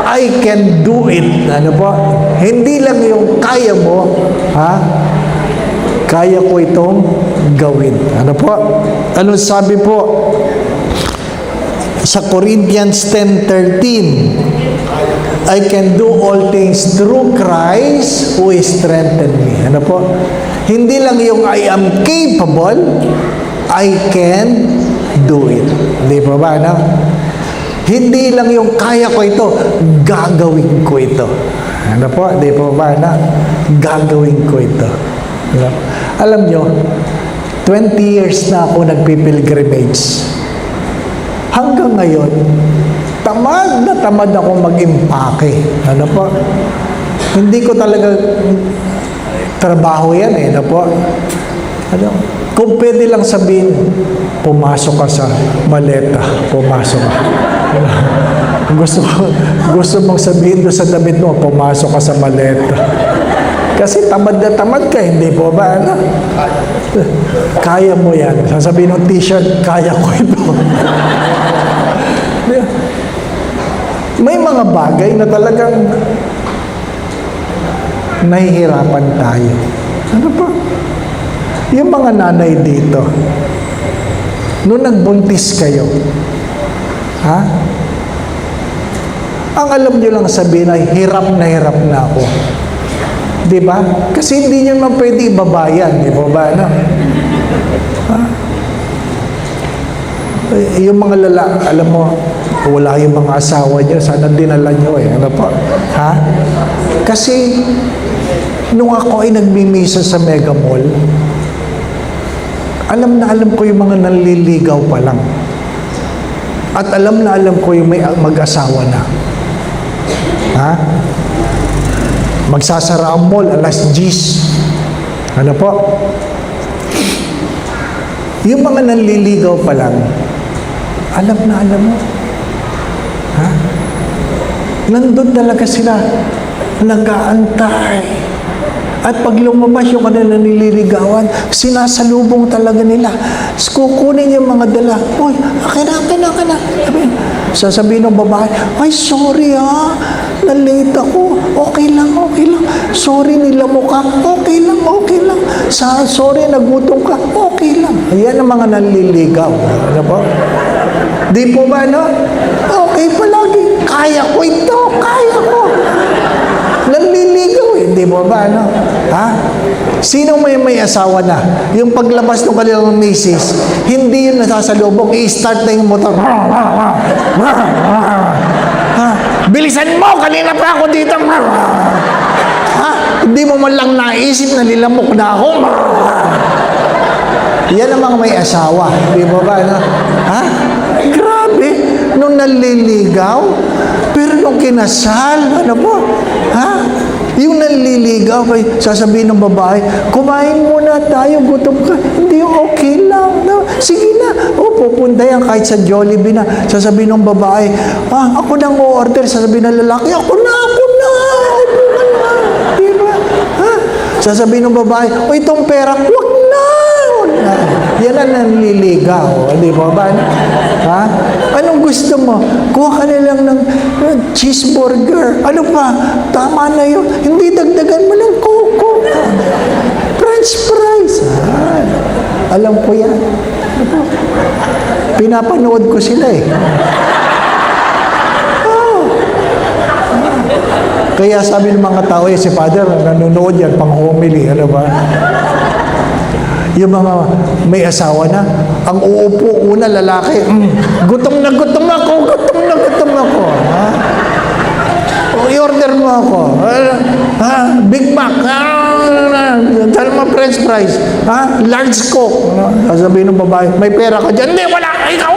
I can do it. Ano po? Hindi lang yung kaya mo, kaya ko itong gawin. Ano po? Ano sabi po? Sa Corinthians 10:13, I can do all things through Christ who strengthened me. Ano po? Hindi lang yung I am capable, I can do it. Hindi po ba? Ano? Hindi lang yung kaya ko ito, gagawin ko ito. Ano po? Di po ba na? Gagawin ko ito. Alam nyo, 20 years na ako nagpipilgrimage. Hanggang ngayon, tamad ako mag-impake. Ano po? Hindi ko talaga trabaho yan Ano po? Ano? Kung pwede lang sabihin, pumasok ka sa maleta. Pumasok ka. Gusto mong sabihin doon sa damit mo, pumasok ka sa maleta. Kasi tamad na tamad ka, hindi po ba? Ano? Kaya mo yan. Sasabihin ng t-shirt, kaya ko ito. May mga bagay na talagang nahihirapan tayo. Ano pa? Yung mga nanay dito, nung nagbuntis kayo, ang alam nyo lang sabihin ay hirap na ako. Di ba? Kasi hindi nyo naman pwede ibabayan. Di ba? Ano? Yung mga lalaki, alam mo, wala yung mga asawa nyo, sana dinala nyo Ano po? Kasi, nung ako ay nagmimisa sa Mega Mall, alam ko yung mga nanliligaw pa lang. At alam ko yung may mag-asawa na. Magsasara ang mall, alas 10. Ano po? Yung mga nanliligaw pa lang, alam mo. Nandun talaga sila, nag-aantay. At pag lumabas yung kanila nililigawan, sinasalubong talaga nila. Kukunin yung mga dala. Uy, akin na. Sasabihin ng babae, ay, sorry na-late ako. Okay lang. Sorry, nilamok ka. Okay lang. Sorry, nagutom ka. Okay lang. Ayan ang mga nanliligaw. Ano po? Di po ba, no? Okay palagi. Kaya ko ito. Kaya ko. Nanliligaw eh. Di po ba, no? Ha? Sino may asawa na? Yung paglabas ng kanilang misis, hindi yun nasasalubong, i-start na yung motor. Ha? Bilisan mo! Kanina pa ako dito! Ha? Hindi mo man lang naisip na nilamok na ako. Yan ang mga may asawa. Di ba ba? No? Ha? Grabe! Nung naliligaw, pero nung kinasal, ano po? Ha? Yung nanliligaw, sasabihin ng babae, kumain muna tayo, gutom ka. Hindi, okay lang. No? Sige na. Pupunta yan kahit sa Jollibee na. Sasabihin ng babae, ako nang o-order. Sasabihin ng lalaki, ako na. Diba? Ha? Sasabihin ng babae, itong pera, wag na. Yan ang nanliligaw. Di ba ba? Ha? Anong gusto mo? Kuha ka na lang ng cheeseburger. Ano pa? Tama na yun. Hindi dagdagan mo ng coco. French fries. Alam ko yan. Pinapanood ko sila eh. Kaya sabi ng mga tao, si Father, nanonood yan, pang homily. Ano ba? Yung mga may asawa na, ang uupo una lalaki, gutom na gutom ako. Ha? I-order mo ako. Big Mac. Dalma French fries. Large Coke. Sasabihin ng babae, may pera ka dyan. Hindi, wala. Ikaw.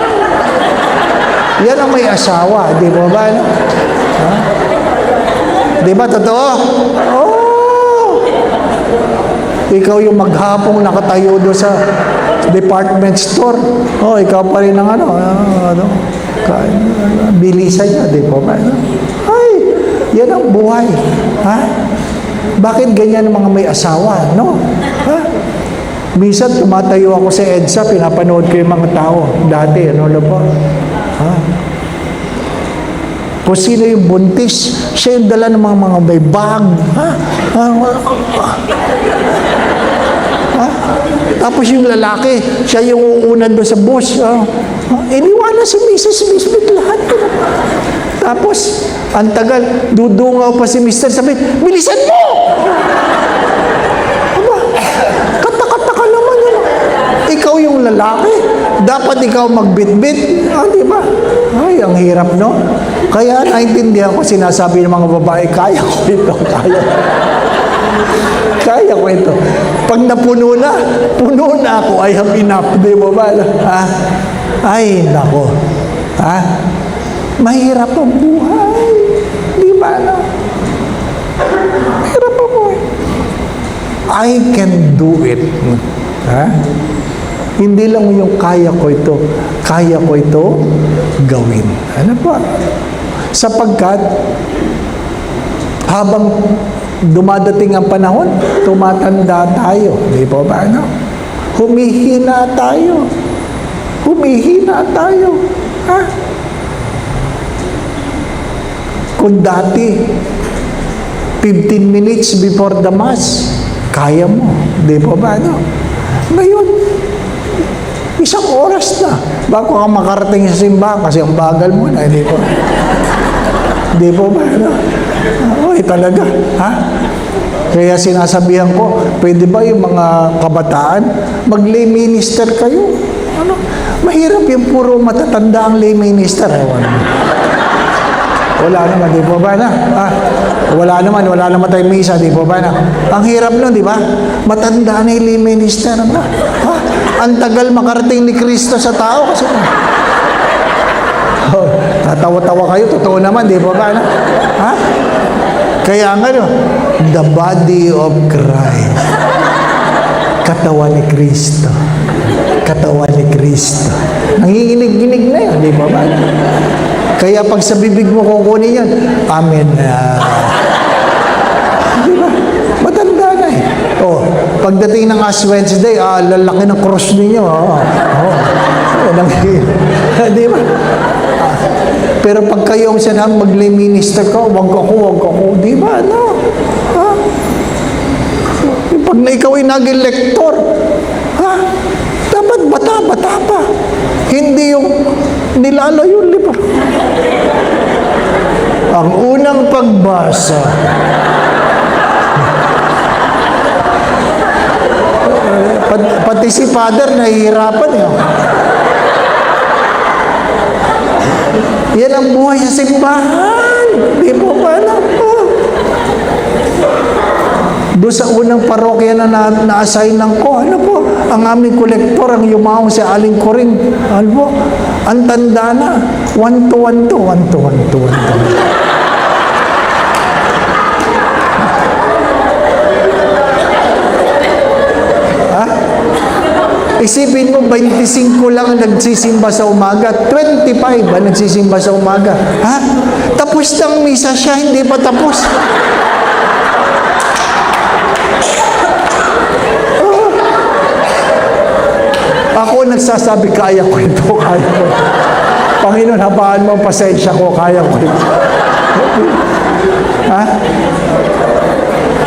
Yan ang may asawa. Di ba ba? Ha? Di ba totoo? Ikaw yung maghapong nakatayo doon sa department store. Ikaw pa rin ang bilisan niya, di ba? Ay, yan ang buhay. Ha? Bakit ganyan ang mga may asawa, no? Ha? Minsan, tumatayo ako sa EDSA, pinapanood ko yung mga tao. Dati, ano po? Ha? Kung sino yung buntis, siya yung dala ng mga may bag. Ha? Tapos yung lalaki, siya yung uunan doon sa bus. Iniwanan si Mrs. Bisbit lahat. Tapos, ang tagal, dudungaw pa si Mr. Sabi, bilisan mo! Aba, kata-kata ka naman yun. Ikaw yung lalaki, dapat ikaw magbitbit. Di ba? Ay, ang hirap, no? Kaya naintindihan ko, sinasabi ng mga babae, kaya ko ito, kaya ko ito. Pag napuno na ako, I have enough. Di ba ba? Ay, nako. Mahirap ang buhay. Di ba na? Mahirap ang buhay. I can do it. Hindi lang yung kaya ko ito gawin. Ano pa? Sapagkat, habang dumadating ang panahon, tumatanda tayo. Di ba ba? Ano? Humihina tayo. Ha? Kung dati, 15 minutes before the Mass, kaya mo. Di ba ba? Ano? Ngayon, isang oras na bago ka makarating sa simbahan kasi ang bagal mo na. Di ba? Di ba ba? Ano? Talaga. Ha? Kaya sinasabihan ko, pwede ba yung mga kabataan, mag-lay minister kayo? Ano? Mahirap yung puro matatanda ang lay minister. Wala naman, di ba ba na? Wala naman tayong misa, di ba ba na? Ang hirap nun, di ba? Matanda na yung lay minister. Ang tagal makarating ni Kristo sa tao kasi tatawa-tawa kayo, totoo naman, di ba ba na? Ha? Kaya nga, the body of Christ. Katawan ni Kristo. Nanginginig-ginig na yan, di ba ba? Kaya pag sa bibig mo kukunin yan, amen. Di ba? Matanda na eh. Pagdating ng Ash Wednesday, lalaki ng cross ninyo. Di ba? Pero pag kayo ang sinabi, mag-lay minister ka, wag ako. Di ba? Ano? Pag na ikaw ay naging lektor, dapat bata pa. Hindi yung nilalayo yung libro. Ang unang pagbasa, pati si Father nahihirapan eh. Yan ang buhay sa simbahan. Di mo ba na? Doon sa unang parokya na na-assignan ko, ano po, ang aming kolektor, ang yumaong si Aling Coring, ano po, ang tanda na, 1 to 1 to. Isipin mo, 25 lang ang nagsisimba sa umaga, 25 ang nagsisimba sa umaga. Tapos ng misa siya, hindi pa tapos. Ako nagsasabi, kaya ko ito. Panginoon, habaan mo ang pasensya ko, kaya ko ito.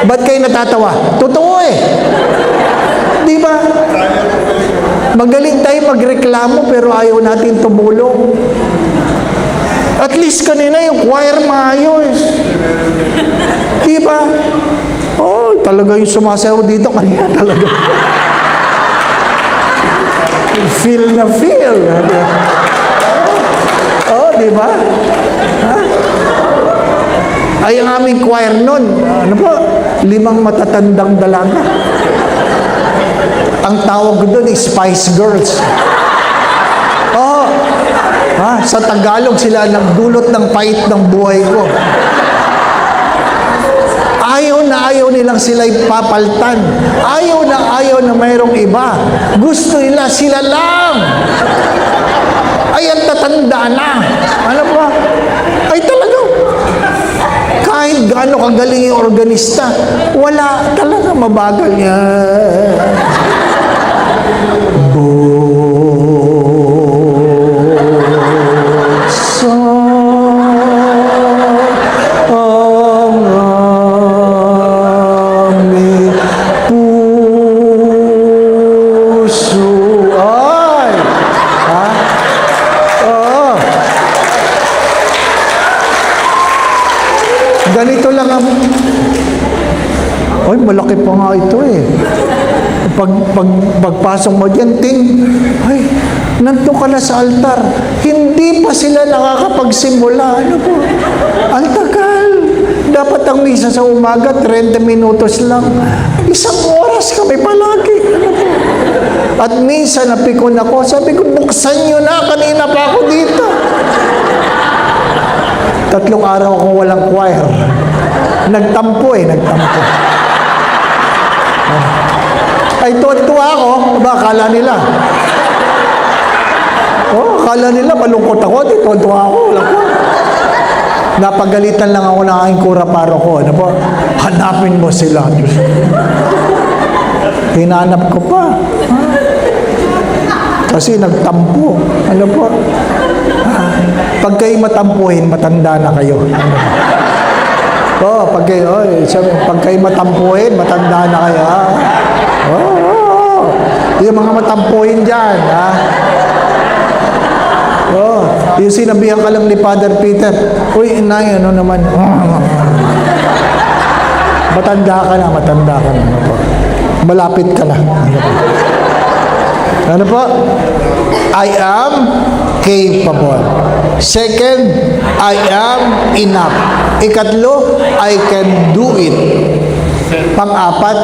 Ba't kayo natatawa? Totoo eh. Di ba? Magaling tayo magreklamo pero ayaw natin tumulong. At least kanina yung choir maayos. Di ba? Talaga yung sumasayaw dito kanina talaga. Feel na feel. Di ba? Ay, ang aming choir nun, 5 matatandang dalaga. Ang tawag ko doon is Spice Girls. Sa Tagalog sila nagdulot ng pait ng buhay ko. Ayaw nilang sila ipapaltan. Ayaw na mayroong iba. Gusto nila sila lang. Ay, ang tatanda na. Ano ba? Ay, talagang kahit gaano kagaling yung organista, wala talaga, mabagal niya. Ganito lang ang... Ay, malaki pa nga ito eh. Pagpasok mo dyan, ting, ay, nandun ka na sa altar. Hindi pa sila nakakapagsimula. Ano po? Ang tagal. Dapat ang misa sa umaga, 30 minutos lang. 1 oras kami palagi. Ano po? At minsan, napikon ako. Sabi ko, buksan nyo na. Kanina pa ako dito. 3 araw ako walang choir. Nagtampo. Ay, tuwa ako. Akala nila. Akala nila malungkot ako. Tuwa ako. Napagalitan lang ako ng aking kura paro ko. Ano po? Hanapin mo sila. Hinanap ko pa. Kasi nagtampo. Ano po? Pag kayo matampuhin, matanda na kayo. Pag kayo matampuhin, matanda na kayo. Yung mga matampuhin dyan, yung sinabihan ka lang ni Father Peter, uy, inay, ano naman? Matanda ka na. Ano po? Malapit ka na. Ano po? I am capable. Second, I am enough. Ikatlo, I can do it. Pang-apat,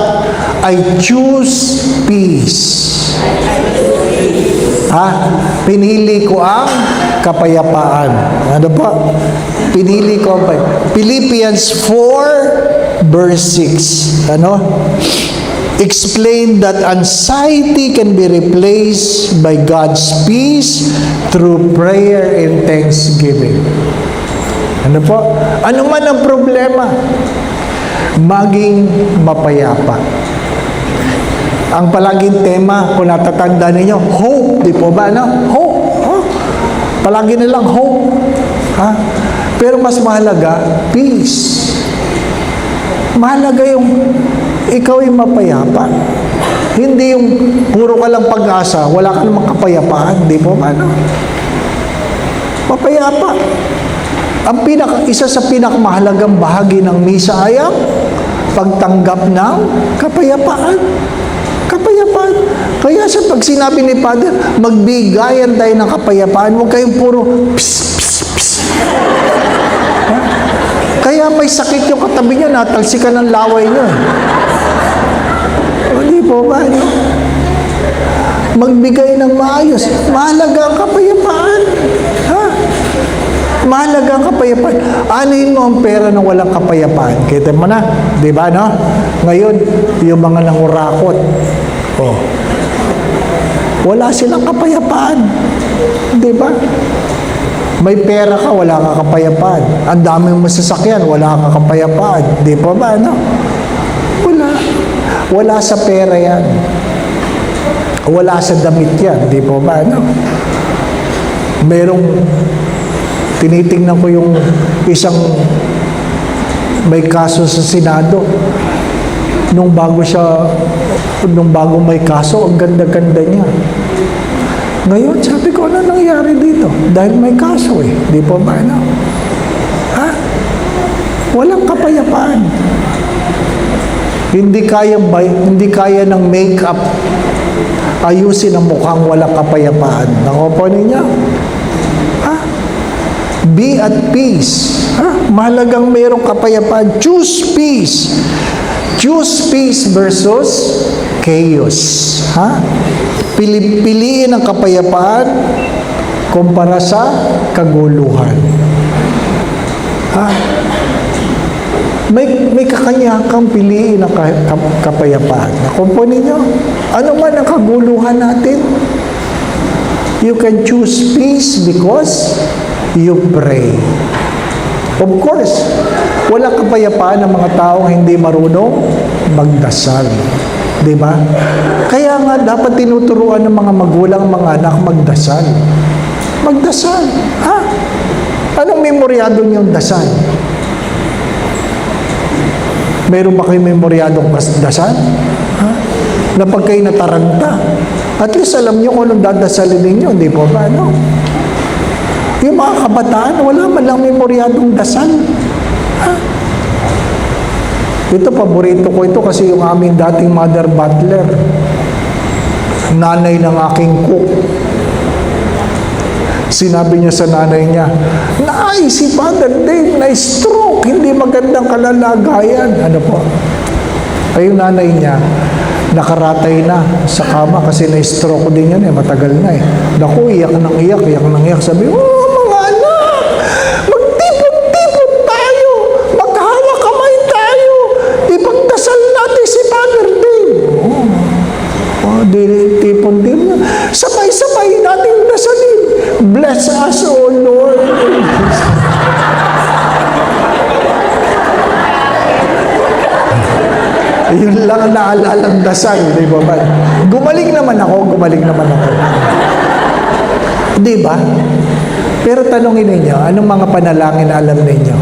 I choose peace. Pinili ko ang kapayapaan. Ano ba? Pinili ko ang Philippians 4 verse 6. Ano? Explain that anxiety can be replaced by God's peace through prayer and thanksgiving. Ano po? Ano man ang problema, maging mapayapa. Ang palaging tema, kung natatanda ninyo, hope, di po ba, no? Hope. Huh? Palagi nilang hope. Ha? Pero mas mahalaga, peace. Mahalaga yung ikaw ay mapayapa. Hindi yung puro ka lang pag-asa, wala ka namang kapayapaan, di po ba, no? Mapayapa. Isa sa pinakamahalagang bahagi ng misa ay ang pagtanggap ng kapayapaan. Kapayapaan. Kaya sa pag sinabi ni Father, magbigayan tayo ng kapayapaan, huwag kayong puro pss, pss, pss. Ha? Kaya may sakit yung katabi nyo, natalsikan ng laway nyo. Hindi po ba, no? Magbigay ng maayos. Mahalaga ang kapayapaan. Ha? Mahalaga ang kapayapaan. Anuhin mo ang pera na walang kapayapaan. Kita mo na, di ba, no? Ngayon, yung mga nangurakot, oh, wala silang kapayapaan. Di ba? May pera ka, wala ka kapayapaan. Ang daming masasakyan, wala ka kapayapaan. Di pa ba, no? Wala. Wala sa pera yan. Wala sa damit yan. Di pa ba, no? Merong tinitingnan ko yung isang may kaso sa Senado. Nung bago may kaso, ang ganda-ganda niya. Ngayon, sabi ko, ano nangyari dito? Dahil may kaso eh. Di pa ba, no? Ha? Walang kapayapaan. Hindi kaya ng make-up ayusin ang mukhang walang kapayapaan. Nakuha ninyo? Ha? Be at peace. Ha? Mahalagang mayroong kapayapaan. Choose peace. Choose peace versus chaos. Ha? Piliin ang kapayapaan kumpara sa kaguluhan. Ha? May kakanya kang piliin ang kapayapaan. Nakumpo ninyo? Ano man ang kaguluhan natin? You can choose peace because you pray. Of course, wala kapayapaan ng mga taong hindi marunong magdasal. Di ba? Kaya nga, dapat tinuturuan ng mga magulang, mga anak, magdasal. Magdasal. Ha? Anong memoryado niyong dasal? Meron ba kayo memoryadong dasal? Ha? Na pag kayo nataranta, at least alam niyo kung anong dadasalin ninyo, di po ba? No? Yung mga kabataan, wala man lang memoryadong dasal. Ha? Ito, paborito ko ito kasi yung aming dating mother butler, nanay ng aking cook. Sinabi niya sa nanay niya, "Nay, si Father Dave na-stroke, hindi magandang kalalagayan." Ano po? Ay, yung nanay niya, nakaratay na sa kama kasi na-stroke din yan matagal na eh. Naku, iyak ng iyak. Sabi, mga anak, magtipon-tipon tayo, maghahalak kamay tayo, ipagdasal natin si Father Dave. Tipon-tipon. Sabay-sabay natin dasalin. Bless us, O Lord. Yun lang ang naalalang dasal, di ba ba? Gumaling naman ako. Di ba? Pero tanongin ninyo, anong mga panalangin na alam ninyo?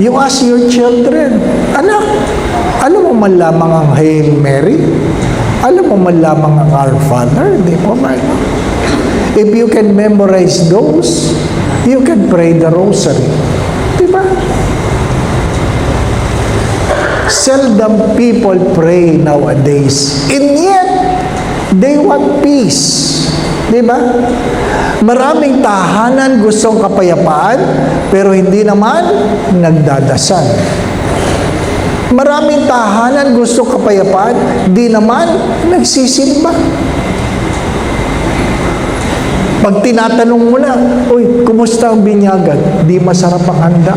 You ask your children, anak, alam mo man lamang ang Hail Mary? Alam mo man lamang ang Our Father? Di ba ba? If you can memorize those, you can pray the rosary. Di ba? Seldom people pray nowadays. And yet, they want peace. Di ba? Maraming tahanan gustong kapayapaan, pero hindi naman nagdadasal. Maraming tahanan gustong kapayapaan, di naman nagsisimba. Pag tinatanong mo na, "Uy, kumusta ang binyagan?" Di masarap ang handa.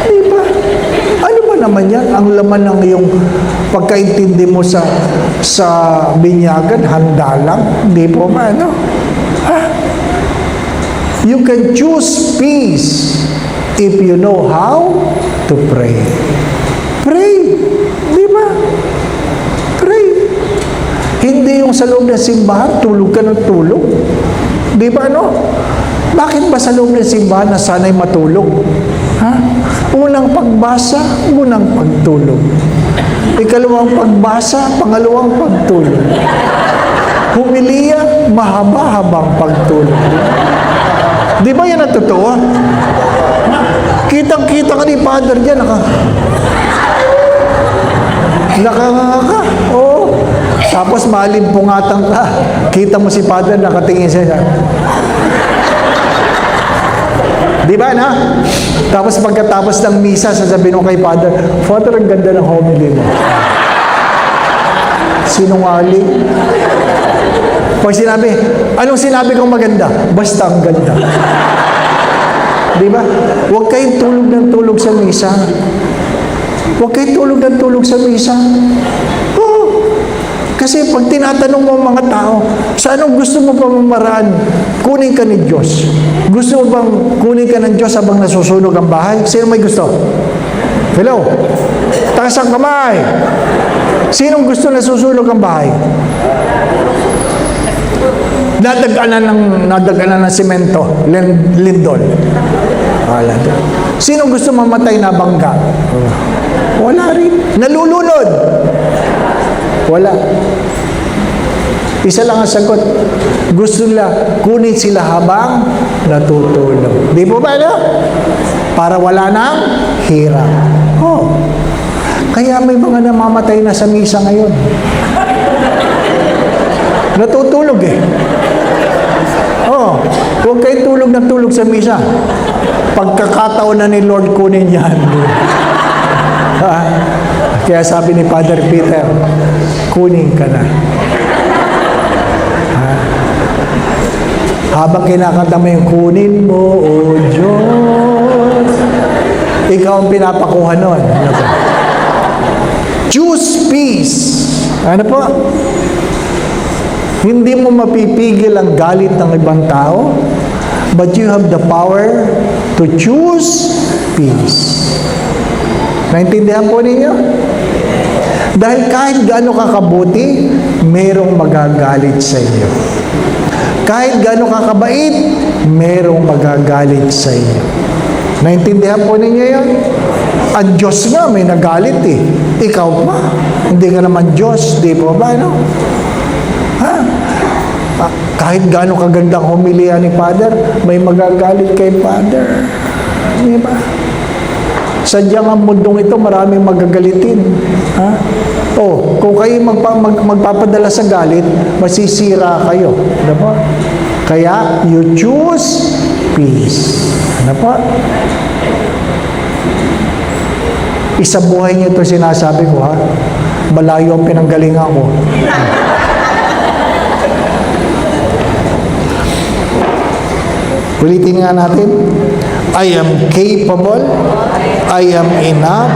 Di ba? Ano ba naman yan? Ang laman ng iyong pagkaintindi mo sa binyagan, handa lang. Di po ba, no? Ha? You can choose peace if you know how to pray. Pray. Di ba? sa loob ng simbahan, tulog ka ng tulog. Di ba, ano? Bakit ba sa loob ng simbahan na sana'y matulog? Ha? Unang pagbasa, unang pagtulog. Ikalawang pagbasa, pangalawang pagtulog. Humiliya, mahaba-habang pagtulog. Di ba yan ang totoo? Kitang-kita ka ni Father dyan, nakanganga. Oo. Tapos malimpungatan ka. Kita mo si Father, nakatingin siya. Di ba, na? Tapos pagkatapos ng misa, sasabihin mo kay Father, Father, ang ganda ng homily mo. Sinungaling. Pag sinabi, anong sinabi kong maganda? Basta ang ganda. Di ba? Huwag kayong tulog ng tulog sa misa. Huwag kayong tulog ng tulog sa misa. Oo. Kasi pag tinatanong mo ang mga tao, sa anong gusto mo pamamaraan, kunin ka ni Diyos. Gusto mo bang kunin ka ng Diyos habang nasusunog ang bahay? Sino may gusto? Hello? Taas ang kamay. Sinong gusto nasusunog ang bahay? Nadaganan ng semento, lindol. Sinong gusto mamatay na bangga? Wala rin. Nalulunod? Wala. Isa lang ang sagot. Gusto nila kunin sila habang natutulog. Di po ba, no? Para wala nang hirap. Oh. Kaya may mga namamatay na sa misa ngayon. Natutulog eh. Oh, huwag kayo tulog na tulog sa misa. Pagkakataon na ni Lord kunin yan. Kaya sabi ni Father Peter, kunin ka na. Habang kinakanta mo yung kunin mo, O Diyos, ikaw ang pinapakuha nun. Ano po? Choose peace. Ano po? Hindi mo mapipigil ang galit ng ibang tao, but you have the power to choose peace. Naintindihan po ninyo? Dahil kahit gaano ka kabuti, merong magagalit sa iyo. Kahit gaano ka kabait, merong magagalit sa iyo. Naintindihan po ninyo yun? Ang Diyos nga may nagalit eh. Ikaw pa. Hindi ka naman Diyos. Di po ba, no? Ha? Kahit gaano kagandang homilya ni Father, may magagalit kay Father. Di ba? Sadyang ang mundong ito, maraming magagalitin. Ha? Oh, kung kayo magpapadala sa galit, masisira kayo. Ano po? Kaya, you choose peace. Ano po? Isa buhay niyo ito sinasabi ko, ha? Malayo ang pinanggalingan ko. Ulitin nga natin. I am capable. I am enough.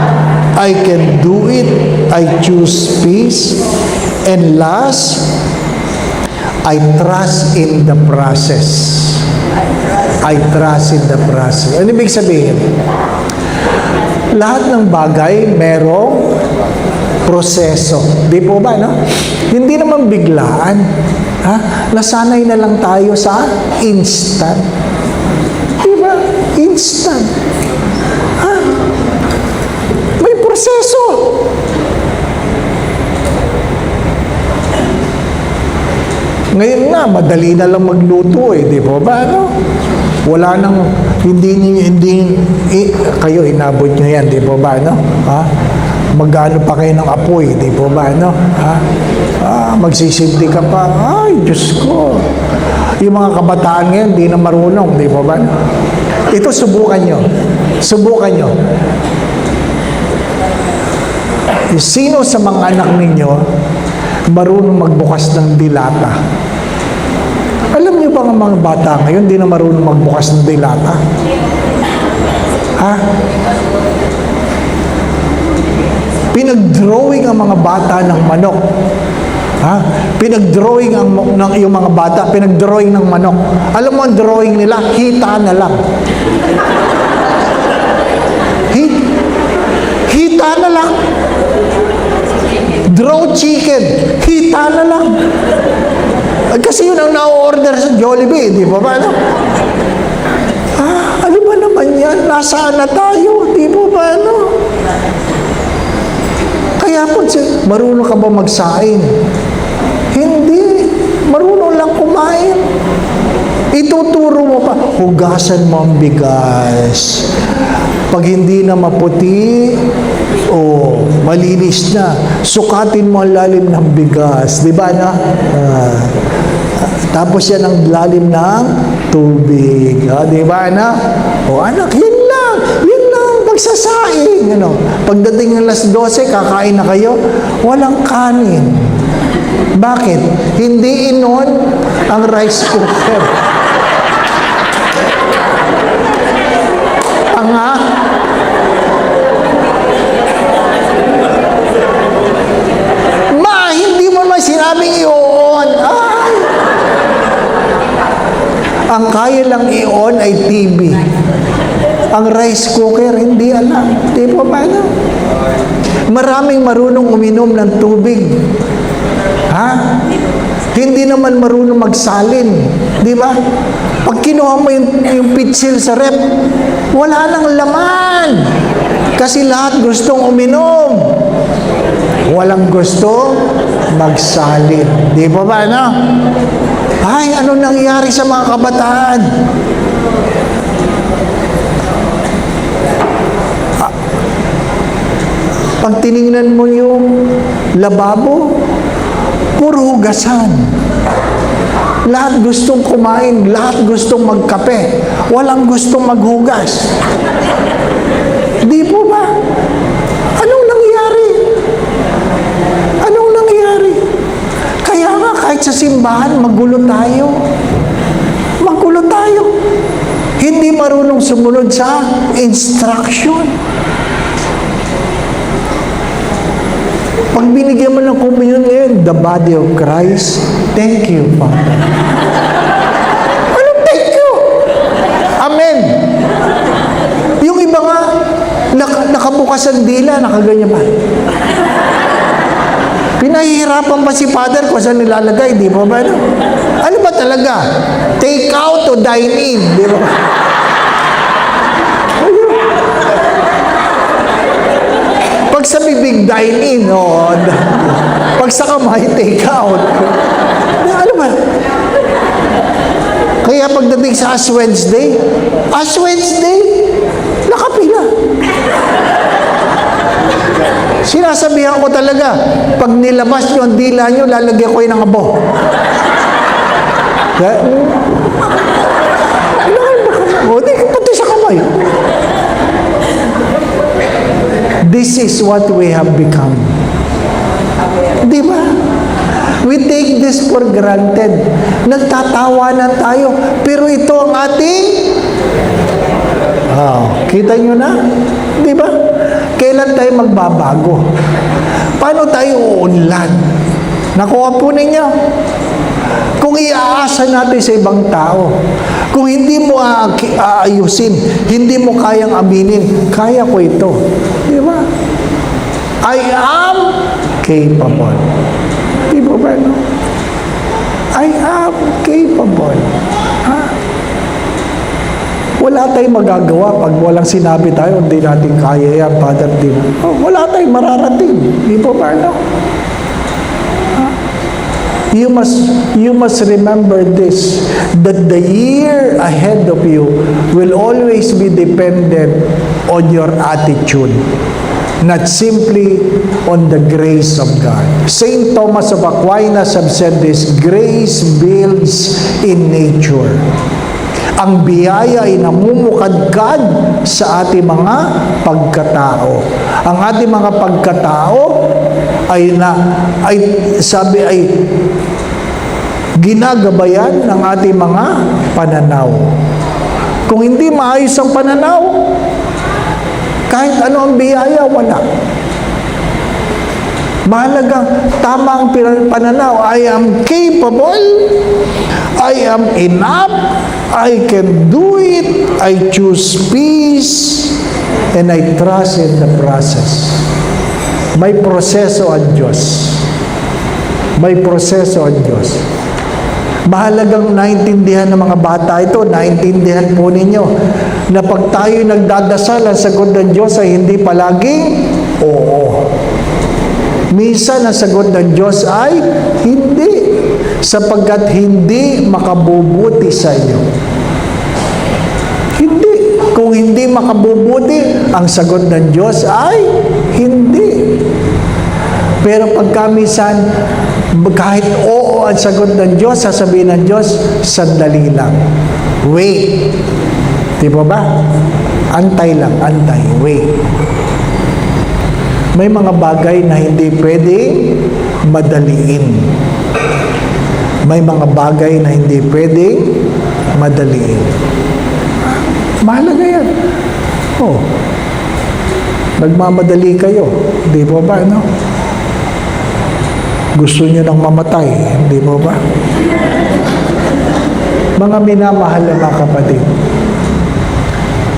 I can do it. I choose peace. And last, I trust in the process. I trust in the process. Ano ibig sabihin? Lahat ng bagay merong proseso. Di po ba, no? Hindi naman biglaan. Ha? Nasanay na lang tayo sa instant. Di ba? Instant. Ha? May proseso. Ngayon nga, madali na lang magluto eh. Di po ba, no? Wala nang, hindi kayo inabot nyo yan, di po ba, no? Ha? Magano pa kayo ng apoy, di po ba, no? Ha? Magsisinti ka pa, ay, Diyos ko. Yung mga kabataan ngayon, di na marunong, di po ba? Ito, subukan nyo. Subukan nyo. Sino sa mga anak ninyo marunong magbukas ng dilata? Alam niyo ba ang mga bata ngayon, di na marunong magbukas ng dilata? Ha? Pinag-drawing ang mga bata ng manok. Ha? Pinag-drawing yung mga bata, pinag-drawing ng manok. Alam mo ang drawing nila? Hita na lang. Hita na lang. Draw chicken, hita na lang. Kasi yun ang na-order sa Jollibee, di ba ba? Ano? Ano ba naman yan? Nasaan na tayo? Di ba ba? Ano? Kaya po, marunong ka ba magsaing? Hindi. Marunong lang kumain. Ituturo mo pa, hugasan mo ang bigas. Pag hindi na maputi, malinis na, sukatin mo ang lalim ng bigas. Di ba na? Tapos yan ang lalim ng tubig. Di ba na? Anak, yun lang, pagsasaing. Pagdating ng alas 12, kakain na kayo, walang kanin. Bakit? Hindi inon ang rice cooker. Hindi mo naman sinabing i-on. Ang kaya lang i-on ay TV. Ang rice cooker, hindi alam. Di ba ba? Maraming marunong uminom ng tubig. Hindi naman marunong magsalin. Di ba? Pag kinuha mo yung pitsil sa rep, wala nang laman. Kasi lahat gustong uminom. Walang gusto magsalin. Di ba ba, no? Ano nangyari sa mga kabataan? Pag tiningnan mo yung lababo, puro hugasan. Lahat gustong kumain, lahat gustong magkape, walang gustong maghugas. Di po ba? Anong nangyari? Kaya nga, kahit sa simbahan, magulo tayo. Hindi marunong sumunod sa instruction. Pag binigyan mo ng communion ngayon, the body of Christ, thank you, Father. Anong thank you? Amen. Yung iba nga, nakabukas ang dila, nakaganyan pa. Pinahihirapan pa si Father kung saan nilalagay, di ba ba? Ano ba talaga? Take out o dine in, di ba? Pag sa bibig, dine in, pag sa kamay, take out. Ano ba? Kaya pagdating sa Ash Wednesday, nakapila. Sinasabihan ko talaga, pag nilabas nyo ang dila nyo, lalagyan ko yun ng abo. Di pati sa kamay. This is what we have become. Di ba? We take this for granted. Nagtatawanan tayo, pero ito ang ating kita nyo na? Di ba? Kailan tayo magbabago? Paano tayo uunlad? Nakuha po ninyo? Kung iaasa natin sa ibang tao, kung hindi mo aayusin, hindi mo kayang aminin, kaya ko ito. Di ba? I am capable. Di ba ba, no? I am capable. Wala tayong magagawa pag walang sinabi tayo, hindi natin kaya yan, Father, di ba? Wala tayong mararating. Di ba ba, no? You must remember this, that the year ahead of you will always be dependent on your attitude, not simply on the grace of God. Saint Thomas of Aquinas have said this, grace builds in nature. Ang biyaya ay namumukadkad sa ating mga pagkatao. Ang ating mga pagkatao ay ginagabayan ng ating mga pananaw. Kung hindi maayos ang pananaw, kahit ano ang biyaya, wala. Mahalagang tama ang pananaw. I am capable, I am enough, I can do it, I choose peace, and I trust in the process. May proseso ang Diyos. May proseso ang Diyos. Mahalagang naintindihan ng mga bata ito, naintindihan po ninyo, na pag tayo nagdadasal, ang sagot ng Diyos ay hindi palaging oo. Minsan, ang sagot ng Diyos ay hindi, sapagkat hindi makabubuti sa iyo. Hindi. Kung hindi makabubuti, ang sagot ng Diyos ay hindi. Pero pagka minsan, kahit oo ang sagot ng Diyos, sasabihin ng Diyos, sandali lang. Wait. Di ba ba? Antay lang, antay. Wait. May mga bagay na hindi pwedeng madaliin. May mga bagay na hindi pwedeng madaliin. Mahalaga yan. Oh. Nagmamadali kayo. Di ba ba, no? Gusto niyo nang mamatay. Di ba ba? Mga minamahal na mga kapatid,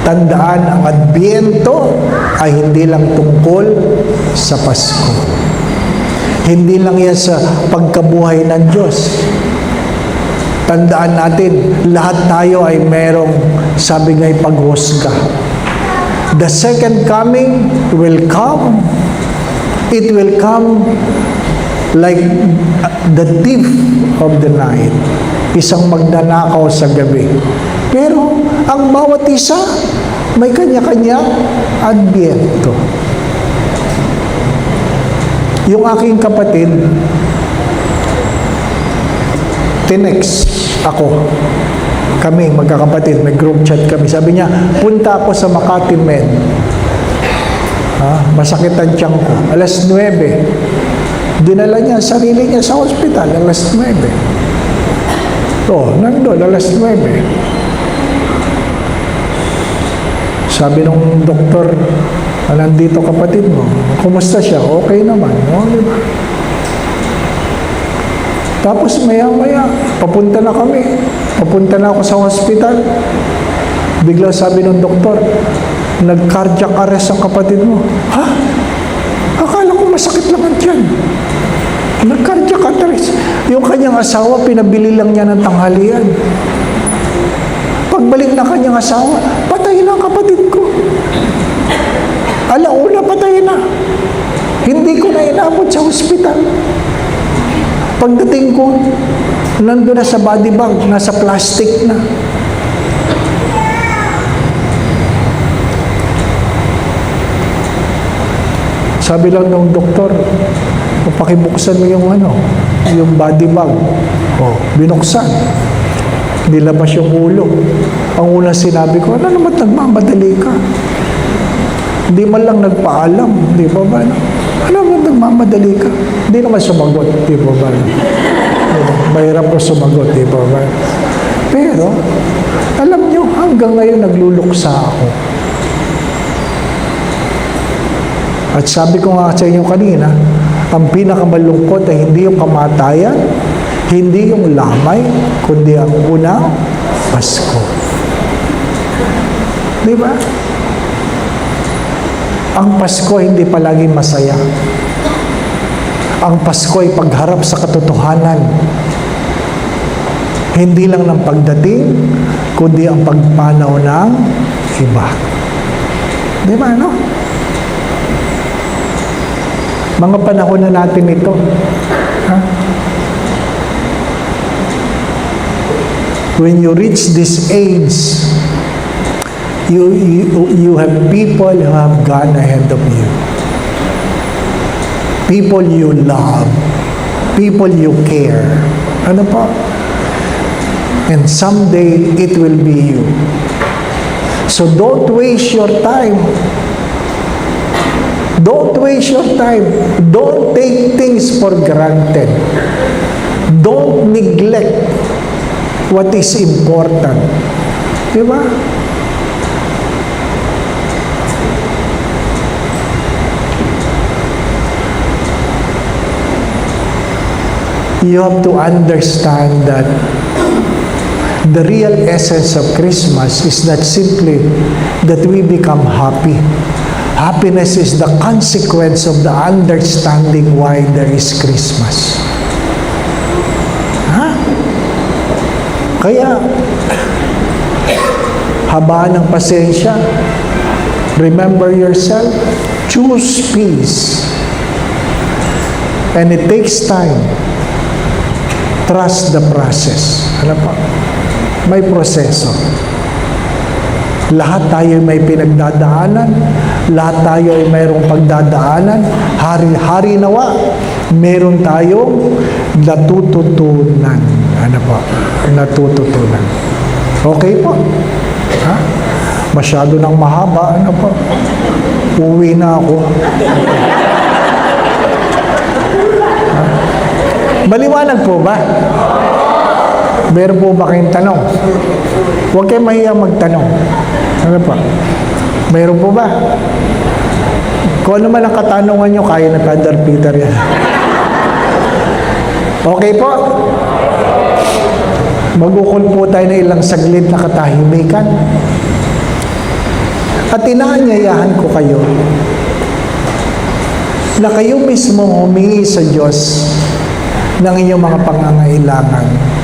tandaan, ang Adbyento ay hindi lang tungkol sa Pasko. Hindi lang yan sa pagkabuhay ng Diyos. Tandaan natin, lahat tayo ay merong, sabi nga'y paghusga. The second coming will come. It will come like the thief of the night. Isang magnanakaw sa gabi. Pero, ang bawat isa, may kanya-kanya Adbyento. Yung aking kapatid, tinext ako. Kami, magkakapatid, may group chat kami. Sabi niya, punta ako sa Makati Med. Masakit ang tiyan ko. Alas 9. Dinala niya ang sarili niya sa ospital, alas 9. Nandun, alas 9. Sabi nung doktor, nandito kapatid mo, kumusta siya? Okay naman. Diba? Tapos maya-maya, papunta na kami. Papunta na ako sa hospital. Bigla sabi ng doktor, nag-cardiac arrest ang kapatid mo. Ha? Akala ko masakit lang ang tiyan. Nag-cardiac arrest. Yung kanyang asawa, pinabili lang niya ng tanghalian. Pagbalik na kanyang asawa, patay na ang kapatid ko. Alauna, patay na. Hindi ko na inabot sa ospital. Pagdating ko, nandun na sa body bag, nasa plastic na. Sabi lang ng doktor, pakibuksan mo yung body bag. Binuksan. Nilabas yung ulo. Ang unang sinabi ko, ano naman nagmamadali ka? Hindi man lang nagpaalam, di ba ba? Ano naman nagmamadali ka? Hindi naman sumagot, di ba ba? Mahirap ko sumagot, di ba ba? Pero, alam nyo, hanggang ngayon nagluluksa ako. At sabi ko nga sa inyo kanina, ang pinakamalungkot ay hindi yung kamatayan, hindi yung lamay, kundi ang unang Pasko. Di ba? Ang Pasko hindi palaging masaya. Ang Pasko ay pagharap sa katotohanan. Hindi lang ng pagdating, kundi ang pagpanaw ng iba. Di ba, no? Mga panahon na natin ito. Ha? When you reach this age, you have people who have gone ahead of you. People you love. People you care. Ano pa? And someday, it will be you. So don't waste your time. Don't waste your time. Don't take things for granted. Don't neglect what is important. Diba? You have to understand that the real essence of Christmas is not simply that we become happy. Happiness is the consequence of the understanding why there is Christmas. Ha? Kaya, habaan ng pasensya, remember yourself, choose peace. And it takes time. Trust the process. Ano pa? May proseso. Lahat tayo may pinagdadaanan, lahat tayo ay mayroong pagdadaanan, hari-hari nawa, meron tayong natututunan. Ano po? Natututunan. Okay po? Ha? Masyado nang mahaba. Ano po? Uwi na ako. Ha? Maliwanag po ba? Meron po ba kayong tanong? Huwag kayong mahiya magtanong. Ano pa? Meron po ba? Kung ano man ang katanungan nyo, kaya na Father Peter yan. Okay po? Magukul po tayo na ilang saglit na katahimikan. At inaanyayahan ko kayo na kayo mismo humingi sa Diyos ng inyong mga pangangailangan.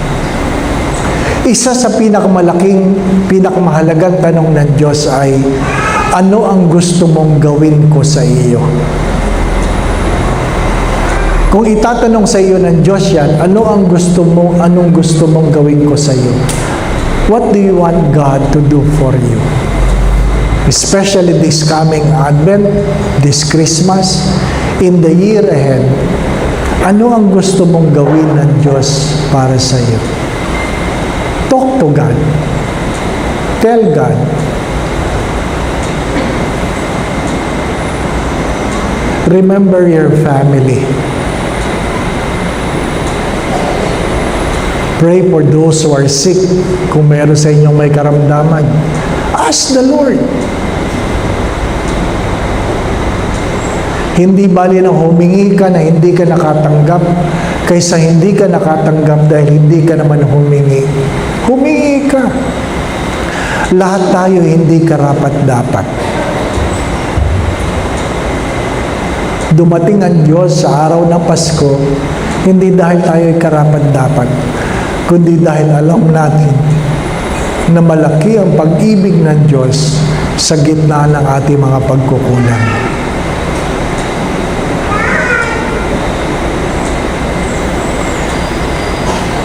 Isa sa pinakamahalagang tanong ng Diyos ay, ano ang gusto mong gawin ko sa iyo? Kung itatanong sa iyo ng Diyos yan, anong gusto mong gawin ko sa iyo? What do you want God to do for you? Especially this coming Advent, this Christmas, in the year ahead, ano ang gusto mong gawin ng Diyos para sa iyo? Talk to God. Tell God. Remember your family. Pray for those who are sick. Kung meron sa inyong may karamdaman, ask the Lord. Hindi bali na humingi ka na hindi ka nakatanggap kaysa hindi ka nakatanggap dahil hindi ka naman humingi. Humingi ka. Lahat tayo hindi karapat-dapat. Dumating ang Diyos sa araw ng Pasko, hindi dahil tayo ay karapat-dapat, kundi dahil alam natin na malaki ang pag-ibig ng Diyos sa gitna ng ating mga pagkukulang.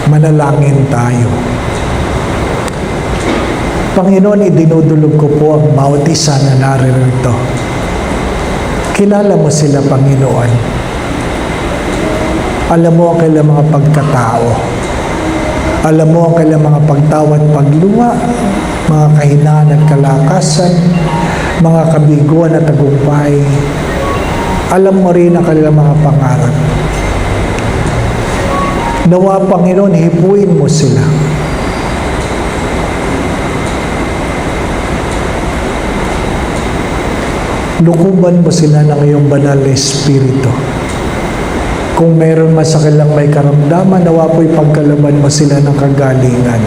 Manalangin tayo. Panginoon, idinudulog ko po ang bawat isa na naririto. Kilala mo sila, Panginoon. Alam mo ang kailang mga pagkatao. Alam mo ang kailang mga pagtawad, pagluwa, mga kahinaan at kalakasan, mga kabiguan at tagumpay. Alam mo rin ang kailang mga pangarap. Nawa, Panginoon, hipuin mo sila. Lukuban mo sila ng iyong banal na Espiritu. Kung meron man sa kanilang may karamdaman, nawa po'y pagkalaban mo sila ng kagalingan.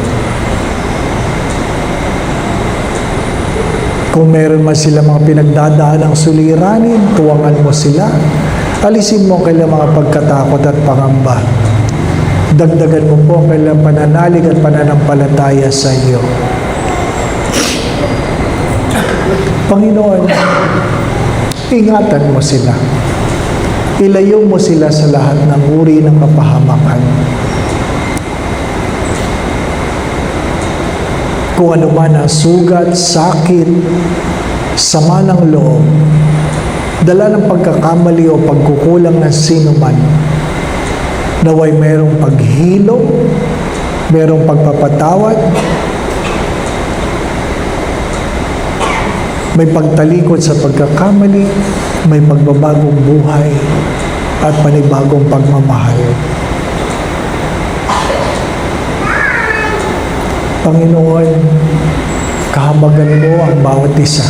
Kung meron man sila mga pinagdadaan ng suliranin, tuwangan mo sila. Alisin mo ang kanilang mga pagkatakot at pangamba. Dagdagan mo po ang kanilang pananalig at pananampalataya sa iyo. Panginoon, ingatan mo sila. Ilayo mo sila sa lahat ng uri ng kapahamakan. Kung ano man ang sugat, sakit, sama ng loob, dala ng pagkakamali o pagkukulang ng sino man, naway mayroong paghilom, mayroong pagpapatawad, may pagtalikod sa pagkakamali, may magbabagong buhay, at panibagong pagmamahal. Panginoon, kahabagan mo ang bawat isa.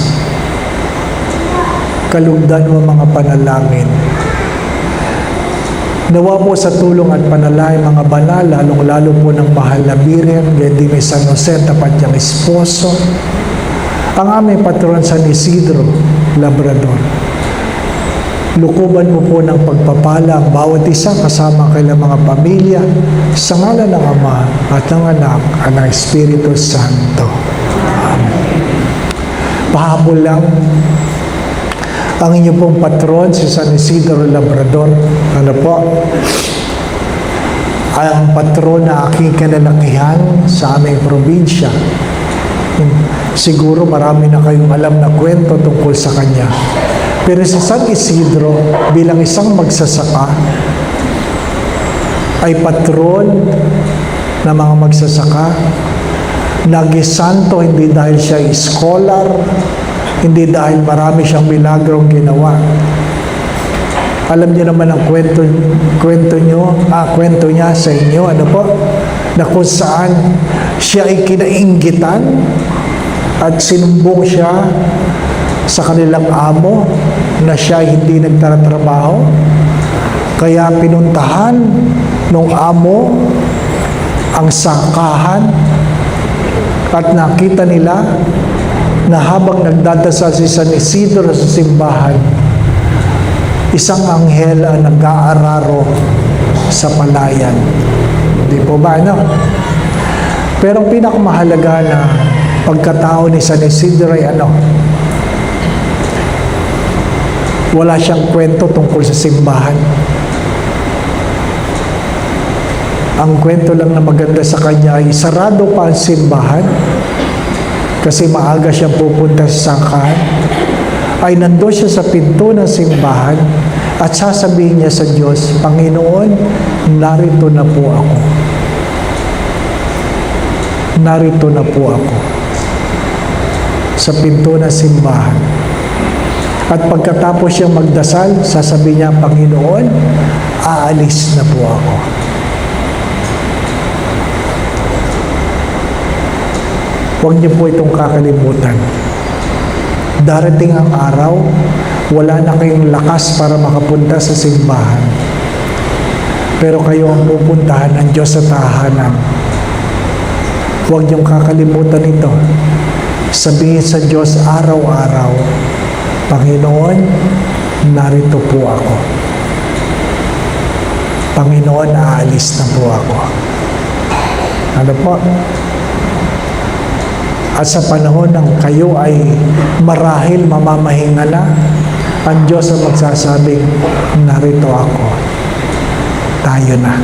Kalugdan mo mga panalangin. Nawa po sa tulong at panalangin mga banal, lalong-lalo po ng mahal na Birhen, Gedi ni San Jose, tapat niyang esposo, ang aming patron San Isidro, Labrador. Lukuban mo po ng pagpapala ang bawat isa kasama kailang mga pamilya sa ngalan ng Ama at ng Anak at ng Espiritu Santo. Amen. Pahabol lang ang inyo pong patron, si San Isidro Labrador. Ano po? Ang patron na aking kalalakihan sa aming probinsya. Siguro marami na kayong alam na kwento tungkol sa kanya. Pero si San Isidro, bilang isang magsasaka, ay patron ng mga magsasaka. Nagisanto hindi dahil siya ay scholar, hindi dahil marami siyang milagrong ginawa. Alam niyo naman ang kwento niya sa inyo, ano po? Na kung saan siya ay kinainggitan at sinumbong siya sa kanilang amo na siya ay hindi nagtatrabaho. Kaya pinuntahan ng amo ang sangkahan at nakita nila na habang nagdadasal si San Isidro sa simbahan, isang anghel ang nag-aararo sa palayan. Di po ba, ano? Pero ang pinakamahalaga na pagkatao ni San Isidro ay ano? Wala siyang kwento tungkol sa simbahan. Ang kwento lang na maganda sa kanya ay sarado pa ang simbahan kasi maaga siyang pupunta sa sangkahan. Ay nandoon siya sa pinto ng simbahan at sasabihin niya sa Diyos, Panginoon, narito na po ako. Narito na po ako sa pinto ng simbahan. At pagkatapos siyang magdasal, sasabihin niya, Panginoon, aalis na po ako. Huwag niyo po itong kakalimutan. Darating ang araw, wala na kayong lakas para makapunta sa simbahan. Pero kayo ang pupuntahan ng Diyos sa tahanan. Huwag niyong kakalimutan ito. Sabihin sa Diyos araw-araw, Panginoon, narito po ako. Panginoon, aalis na po ako. Ano po? At sa panahon ng kayo ay marahil mamamahinga na, ang Diyos ang magsasabing, narito ako. Tayo na.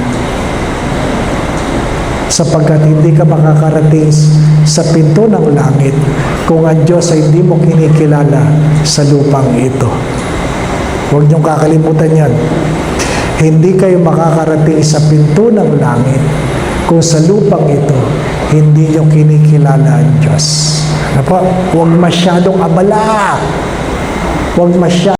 Sapagkat hindi ka makakarating sa pinto ng langit kung ang Diyos ay hindi mo kinikilala sa lupang ito. Huwag niyong kakalimutan yan. Hindi kayo makakarating sa pinto ng langit kung sa lupang ito hindi niyo kinikilala ang Diyos. Ano po? Huwag masyadong abala. Huwag masyadong